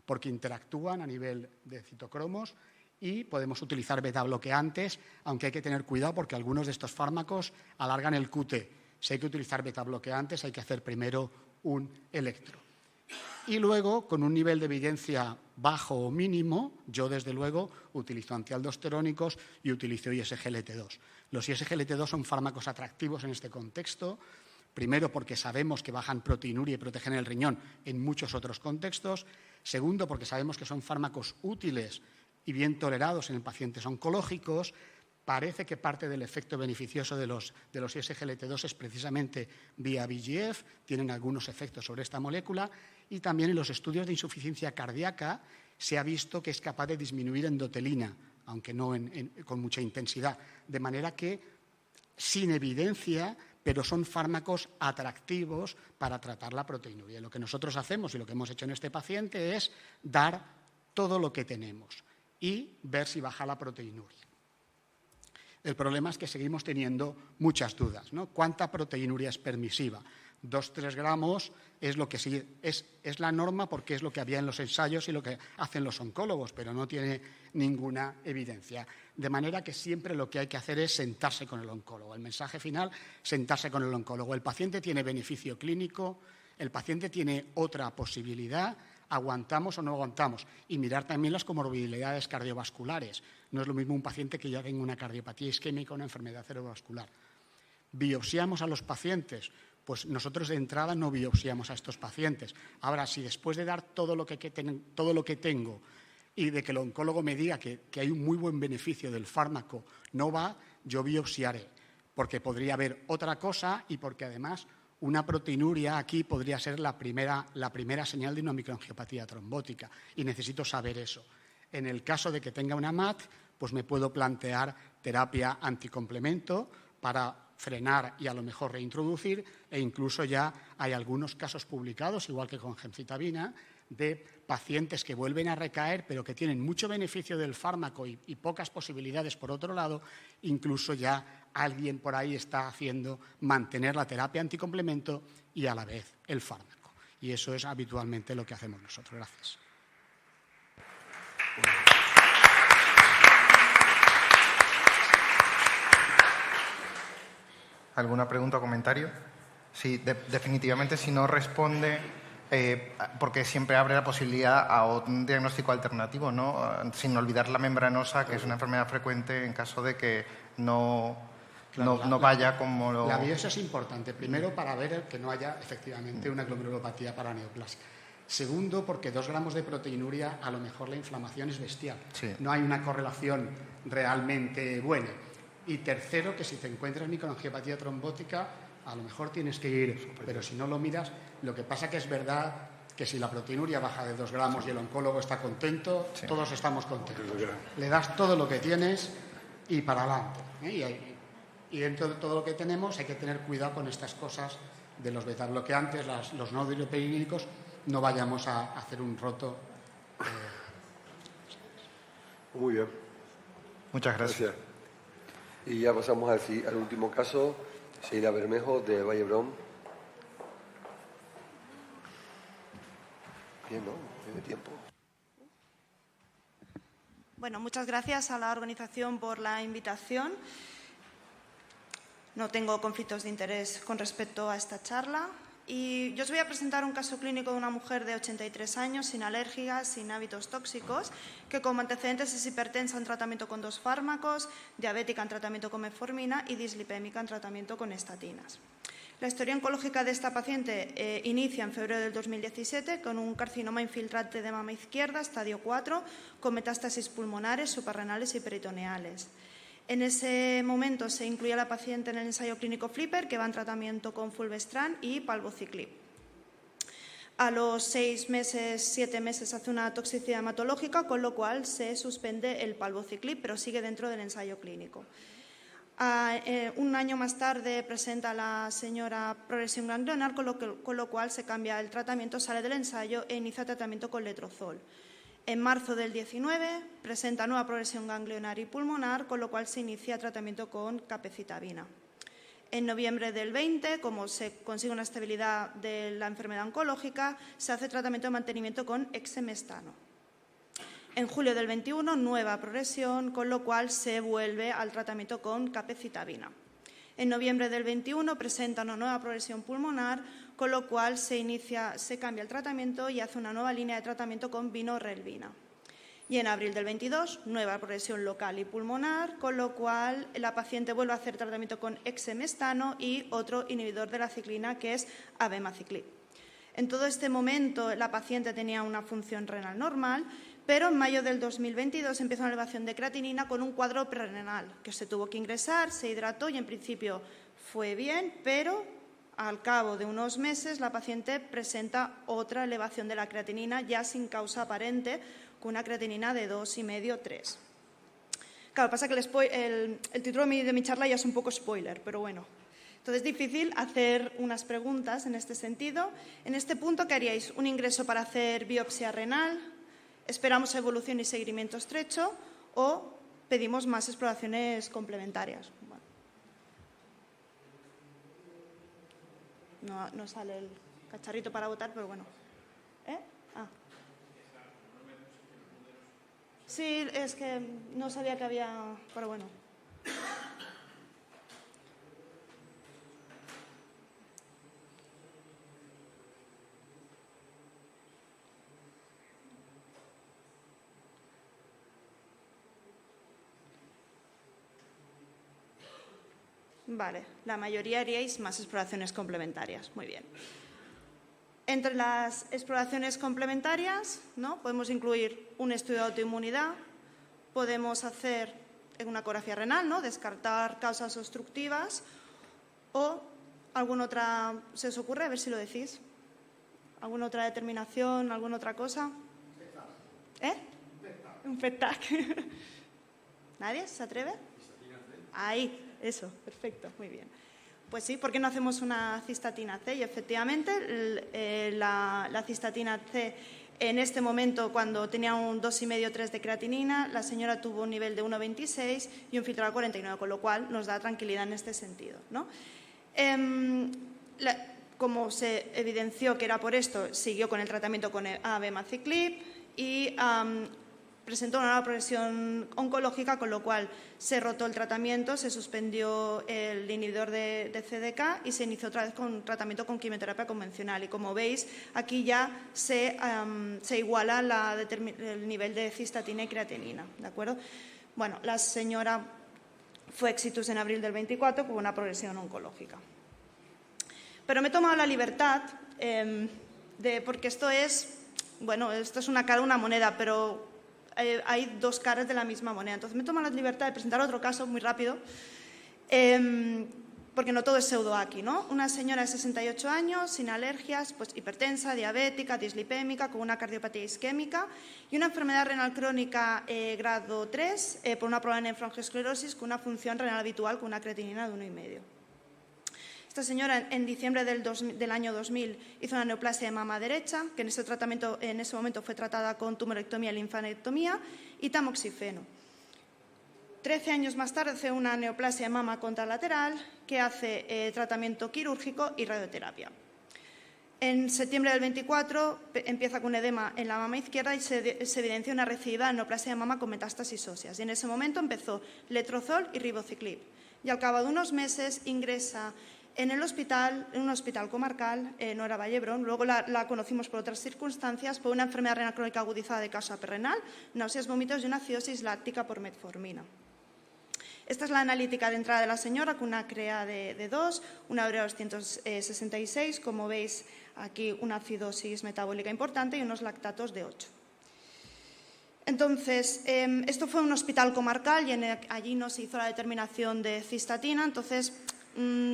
porque interactúan a nivel de citocromos, y podemos utilizar betabloqueantes, aunque hay que tener cuidado porque algunos de estos fármacos alargan el QT. Si hay que utilizar betabloqueantes, hay que hacer primero un electro. Y luego, con un nivel de evidencia bajo o mínimo, yo desde luego utilizo antialdosterónicos y utilizo ISGLT2. Los ISGLT2 son fármacos atractivos en este contexto, primero porque sabemos que bajan proteinuria y protegen el riñón en muchos otros contextos, segundo porque sabemos que son fármacos útiles y bien tolerados en pacientes oncológicos. Parece que parte del efecto beneficioso de los ISGLT2 es precisamente vía VEGF, tienen algunos efectos sobre esta molécula, y también en los estudios de insuficiencia cardíaca se ha visto que es capaz de disminuir endotelina, aunque no con mucha intensidad, de manera que sin evidencia, pero son fármacos atractivos para tratar la proteinuria. Lo que nosotros hacemos y lo que hemos hecho en este paciente es dar todo lo que tenemos y ver si baja la proteinuria. El problema es que seguimos teniendo muchas dudas, ¿no? ¿Cuánta proteinuria es permisiva? 2-3 gramos es lo que sí es la norma, porque es lo que había en los ensayos y lo que hacen los oncólogos, pero no tiene ninguna evidencia. De manera que siempre lo que hay que hacer es sentarse con el oncólogo. El mensaje final, sentarse con el oncólogo. El paciente tiene beneficio clínico, el paciente tiene otra posibilidad, aguantamos o no aguantamos, y mirar también las comorbilidades cardiovasculares. No es lo mismo un paciente que ya tenga una cardiopatía isquémica o una enfermedad cerebrovascular. ¿Biopsiamos a los pacientes? Pues nosotros de entrada no biopsiamos a estos pacientes. Ahora, si después de dar todo lo que tengo y de que el oncólogo me diga que hay un muy buen beneficio del fármaco, no va, yo biopsiaré, porque podría haber otra cosa y porque además una proteinuria aquí podría ser la primera señal de una microangiopatía trombótica y necesito saber eso. En el caso de que tenga una MAT, pues me puedo plantear terapia anticomplemento para frenar y a lo mejor reintroducir, e incluso ya hay algunos casos publicados, igual que con gemcitabina, de pacientes que vuelven a recaer pero que tienen mucho beneficio del fármaco y pocas posibilidades por otro lado. Incluso ya alguien por ahí está haciendo mantener la terapia anticomplemento y a la vez el fármaco. Y eso es habitualmente lo que hacemos nosotros. Gracias. ¿Alguna pregunta o comentario? Sí, definitivamente si no responde, porque siempre abre la posibilidad a un diagnóstico alternativo, ¿no? Sin olvidar la membranosa, que es una enfermedad frecuente en caso de que no vaya como lo... La biopsia es importante. Primero, para ver que no haya efectivamente una glomerulopatía paraneoplásica. Segundo, porque 2 gramos de proteinuria, a lo mejor la inflamación es bestial. Sí. No hay una correlación realmente buena. Y tercero, que si te encuentras microangiopatía trombótica, a lo mejor tienes que ir, pero si no lo miras, lo que pasa que es verdad que si la proteinuria baja de 2 gramos y el oncólogo está contento, todos estamos contentos. Le das todo lo que tienes y para adelante. Y dentro de todo lo que tenemos hay que tener cuidado con estas cosas de los beta-bloqueantes, los no dopaminínicos, no vayamos a hacer un roto. Muy bien. Muchas gracias. Y ya pasamos al último caso, Sheila Bermejo, de Valle Brón. Bien, ¿no? Tiene tiempo. Bueno, muchas gracias a la organización por la invitación. No tengo conflictos de interés con respecto a esta charla. Y yo os voy a presentar un caso clínico de una mujer de 83 años, sin alérgicas, sin hábitos tóxicos, que como antecedentes es hipertensa en tratamiento con 2 fármacos, diabética en tratamiento con metformina y dislipémica en tratamiento con estatinas. La historia oncológica de esta paciente inicia en febrero del 2017 con un carcinoma infiltrante de mama izquierda, estadio 4, con metástasis pulmonares, suprarrenales y peritoneales. En ese momento se incluye a la paciente en el ensayo clínico FLIPPER, que va en tratamiento con fulvestrant y palbociclib. A los 6 meses, 7 meses hace una toxicidad hematológica, con lo cual se suspende el palbociclib, pero sigue dentro del ensayo clínico. Un año más tarde presenta a la señora progresión ganglionar, con lo cual se cambia el tratamiento, sale del ensayo e inicia tratamiento con letrozol. En marzo del 19 presenta nueva progresión ganglionar y pulmonar, con lo cual se inicia tratamiento con capecitabina. En noviembre del 20, como se consigue una estabilidad de la enfermedad oncológica, se hace tratamiento de mantenimiento con exemestano. En julio del 21, nueva progresión, con lo cual se vuelve al tratamiento con capecitabina. En noviembre del 21 presenta una nueva progresión pulmonar, con lo cual se cambia el tratamiento y hace una nueva línea de tratamiento con vinorelbina. Y en abril del 22, nueva progresión local y pulmonar, con lo cual la paciente vuelve a hacer tratamiento con exemestano y otro inhibidor de la ciclina, que es abemaciclib. En todo este momento la paciente tenía una función renal normal, pero en mayo del 2022 empieza una elevación de creatinina con un cuadro prerenal, que se tuvo que ingresar, se hidrató y en principio fue bien, pero al cabo de unos meses la paciente presenta otra elevación de la creatinina ya sin causa aparente, con una creatinina de 2,5-3. Claro, pasa que el título de mi charla ya es un poco spoiler, pero bueno. Entonces es difícil hacer unas preguntas en este sentido. En este punto, ¿qué haríais? ¿Un ingreso para hacer biopsia renal? ¿Esperamos evolución y seguimiento estrecho? ¿O pedimos más exploraciones complementarias? Bueno. No sale el cacharrito para votar, pero bueno. Sí, es que no sabía que había... Pero bueno. Vale, la mayoría haríais más exploraciones complementarias. Muy bien. Entre las exploraciones complementarias, ¿no?, podemos incluir un estudio de autoinmunidad, podemos hacer una ecografía renal, ¿no?, descartar causas obstructivas, o alguna otra, ¿se os ocurre? A ver si lo decís. ¿Alguna otra determinación, alguna otra cosa? Un PET-TAC. ¿Nadie se atreve? Ahí. Eso, perfecto, muy bien. Pues sí, ¿por qué no hacemos una cistatina C? Y efectivamente, la cistatina C en este momento, cuando tenía un 2,5-3 de creatinina, la señora tuvo un nivel de 1,26 y un filtrado 49, con lo cual nos da tranquilidad en este sentido, ¿no? Como se evidenció que era por esto, siguió con el tratamiento con abemaciclib y presentó una nueva progresión oncológica, con lo cual se rotó el tratamiento, se suspendió el inhibidor de CDK y se inició otra vez con tratamiento con quimioterapia convencional. Y como veis, aquí ya se iguala el nivel de cistatina y creatinina, ¿de acuerdo? Bueno, la señora fue exitus en abril del 24 con una progresión oncológica. Pero me he tomado la libertad porque esto es una cara, una moneda, pero hay dos caras de la misma moneda. Entonces me tomo la libertad de presentar otro caso muy rápido, porque no todo es pseudo-AKI, ¿no? Una señora de 68 años, sin alergias, pues hipertensa, diabética, dislipémica, con una cardiopatía isquémica y una enfermedad renal crónica grado 3 por una probable nefroangiosclerosis con una función renal habitual con una creatinina de 1,5. Esta señora en diciembre del año 2000 hizo una neoplasia de mama derecha, que en ese momento fue tratada con tumorectomía y linfanectomía y tamoxifeno. 13 años más tarde hace una neoplasia de mama contralateral que hace tratamiento quirúrgico y radioterapia. En septiembre del 24 empieza con edema en la mama izquierda y se evidencia una recidivada neoplasia de mama con metástasis óseas. Y en ese momento empezó letrozol y ribociclib. Y al cabo de unos meses ingresa en un hospital comarcal, no era Vallebrón, luego la conocimos por otras circunstancias, por una enfermedad renal crónica agudizada de causa perrenal, náuseas, vómitos y una acidosis láctica por metformina. Esta es la analítica de entrada de la señora con una CREA de 2, una urea 266, como veis aquí una acidosis metabólica importante y unos lactatos de 8. Entonces, esto fue un hospital comarcal y allí no se hizo la determinación de cistatina. Entonces,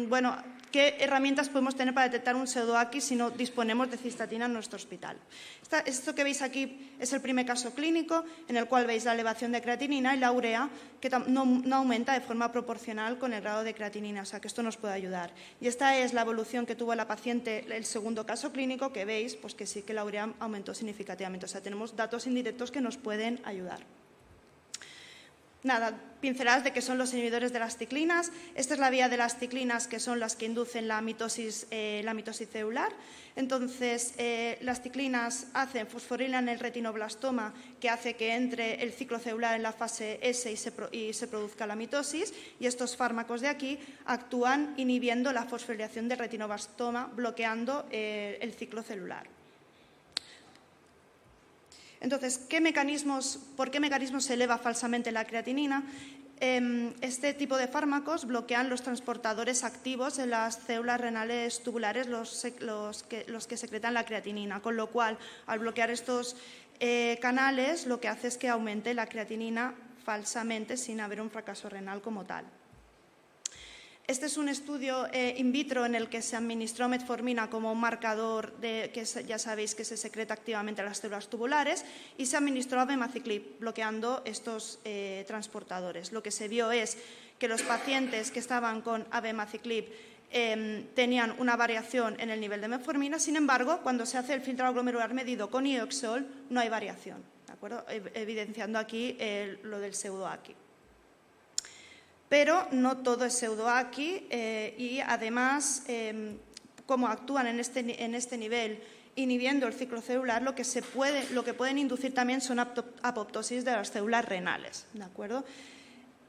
bueno, ¿qué herramientas podemos tener para detectar un pseudo-AKI si no disponemos de cistatina en nuestro hospital? Esto que veis aquí es el primer caso clínico en el cual veis la elevación de creatinina y la urea que no aumenta de forma proporcional con el grado de creatinina, o sea que esto nos puede ayudar. Y esta es la evolución que tuvo la paciente, el segundo caso clínico, que veis pues que sí que la urea aumentó significativamente, o sea tenemos datos indirectos que nos pueden ayudar. Nada, pinceladas de qué son los inhibidores de las ciclinas. Esta es la vía de las ciclinas, que son las que inducen la mitosis celular. Entonces, las ciclinas fosforilan el retinoblastoma, que hace que entre el ciclo celular en la fase S y se produzca la mitosis. Y estos fármacos de aquí actúan inhibiendo la fosforilación del retinoblastoma, bloqueando el ciclo celular. Entonces, ¿por qué mecanismos se eleva falsamente la creatinina? Este tipo de fármacos bloquean los transportadores activos en las células renales tubulares, los que secretan la creatinina, con lo cual, al bloquear estos canales, lo que hace es que aumente la creatinina falsamente sin haber un fracaso renal como tal. Este es un estudio in vitro en el que se administró metformina como un marcador que ya sabéis que se secreta activamente en las células tubulares y se administró abemaciclib bloqueando estos transportadores. Lo que se vio es que los pacientes que estaban con abemaciclib tenían una variación en el nivel de metformina, sin embargo, cuando se hace el filtrado glomerular medido con ioxol no hay variación, ¿de acuerdo? Evidenciando aquí lo del pseudo-AKI. Pero no todo es pseudo-AKI y además, como actúan en este nivel inhibiendo el ciclo celular, lo que pueden inducir también son apoptosis de las células renales, ¿de acuerdo?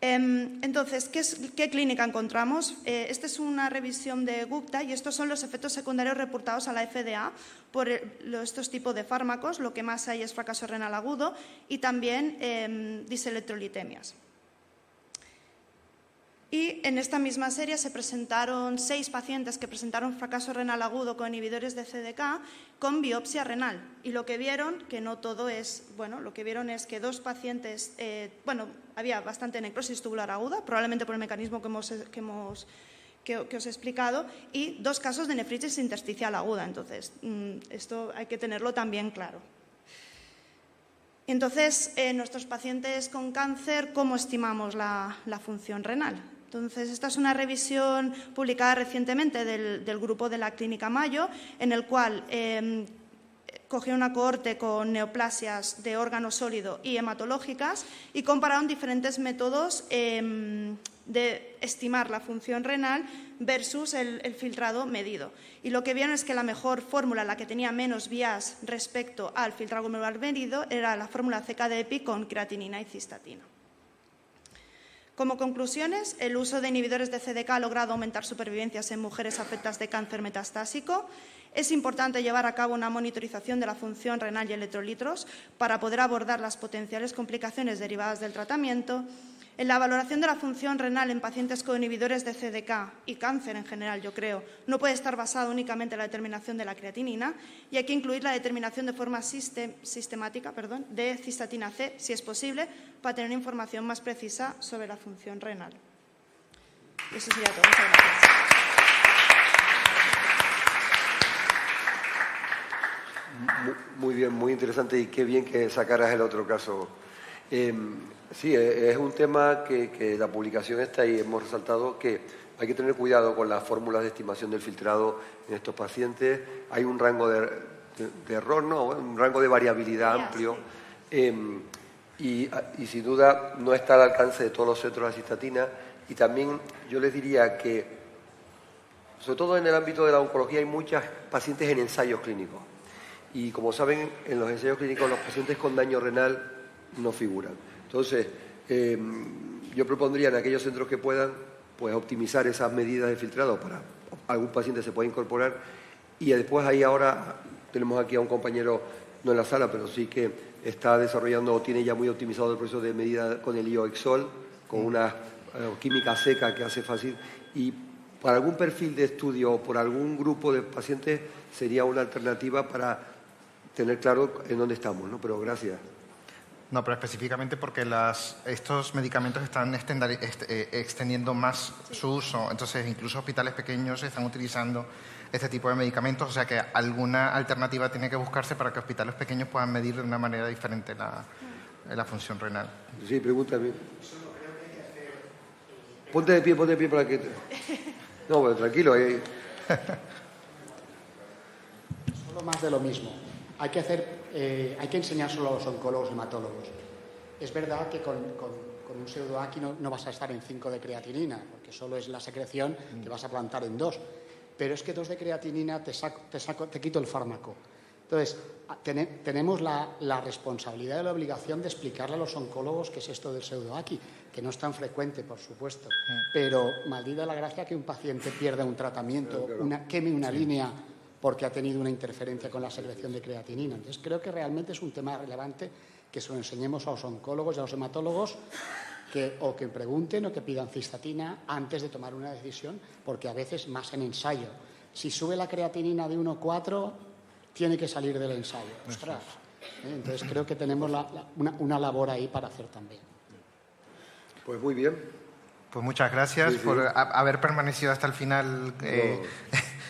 Entonces, ¿qué clínica encontramos? Esta es una revisión de Gupta y estos son los efectos secundarios reportados a la FDA por estos tipos de fármacos. Lo que más hay es fracaso renal agudo y también diselectrolitemias. Y en esta misma serie se presentaron 6 pacientes que presentaron fracaso renal agudo con inhibidores de CDK con biopsia renal. Y lo que vieron, que no todo es, bueno, lo que vieron es que 2 pacientes, había bastante necrosis tubular aguda, probablemente por el mecanismo que os he explicado, y 2 casos de nefritis intersticial aguda. Entonces, esto hay que tenerlo también claro. Entonces, nuestros pacientes con cáncer, ¿cómo estimamos la función renal? Entonces, esta es una revisión publicada recientemente del grupo de la Clínica Mayo, en el cual cogieron una cohorte con neoplasias de órgano sólido y hematológicas y compararon diferentes métodos de estimar la función renal versus el filtrado medido. Y lo que vieron es que la mejor fórmula, la que tenía menos vías respecto al filtrado glomerular medido, era la fórmula CKD-EPI con creatinina y cistatina. Como conclusiones, el uso de inhibidores de CDK ha logrado aumentar supervivencias en mujeres afectadas de cáncer metastásico. Es importante llevar a cabo una monitorización de la función renal y electrolitos para poder abordar las potenciales complicaciones derivadas del tratamiento. En la valoración de la función renal en pacientes con inhibidores de CDK y cáncer en general, yo creo, no puede estar basado únicamente en la determinación de la creatinina y hay que incluir la determinación de forma sistemática de cistatina C, si es posible, para tener información más precisa sobre la función renal. Eso sería todo. Muchas gracias. muy bien, muy interesante y qué bien que sacaras el otro caso. Sí, es un tema que la publicación está y hemos resaltado que hay que tener cuidado con las fórmulas de estimación del filtrado en estos pacientes. Hay un rango de error, ¿no? Un rango de variabilidad amplio. Y sin duda no está al alcance de todos los centros de cistatina. Y también yo les diría que, sobre todo en el ámbito de la oncología, hay muchos pacientes en ensayos clínicos. Y como saben, en los ensayos clínicos los pacientes con daño renal no figuran. Entonces, yo propondría en aquellos centros que puedan, pues optimizar esas medidas de filtrado para algún paciente se pueda incorporar. Y después ahí ahora tenemos aquí a un compañero, no en la sala, pero sí que está desarrollando o tiene ya muy optimizado el proceso de medida con el ioexol, con una química seca que hace fácil. Y para algún perfil de estudio o por algún grupo de pacientes sería una alternativa para tener claro en dónde estamos, ¿no? Pero gracias. No, pero específicamente porque estos medicamentos están extendiendo más su uso. Entonces, incluso hospitales pequeños están utilizando este tipo de medicamentos. O sea que alguna alternativa tiene que buscarse para que hospitales pequeños puedan medir de una manera diferente la función renal. Sí, pregúntame. Ponte de pie para que... No, bueno, tranquilo. Solo más de lo mismo. Hay que enseñárselo a los oncólogos y hematólogos. Es verdad que con un pseudoaqui no vas a estar en 5 de creatinina, porque solo es la secreción que vas a plantar en 2. Pero es que 2 de creatinina te quito el fármaco. Entonces, tenemos la responsabilidad y la obligación de explicarle a los oncólogos qué es esto del pseudoaqui, que no es tan frecuente, por supuesto. Pero maldita la gracia que un paciente pierda un tratamiento, queme una línea porque ha tenido una interferencia con la secreción de creatinina. Entonces, creo que realmente es un tema relevante que se lo enseñemos a los oncólogos y a los hematólogos que pregunten o que pidan cistatina antes de tomar una decisión, porque a veces más en ensayo. Si sube la creatinina de 1,4, tiene que salir del ensayo. Ostras. Entonces, creo que tenemos una labor ahí para hacer también. Pues muy bien. Pues muchas gracias por haber permanecido hasta el final.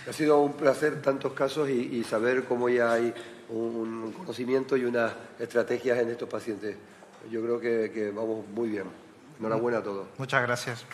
Ha sido un placer tantos casos y saber cómo ya hay un conocimiento y unas estrategias en estos pacientes. Yo creo que vamos muy bien. Enhorabuena a todos. Muchas gracias.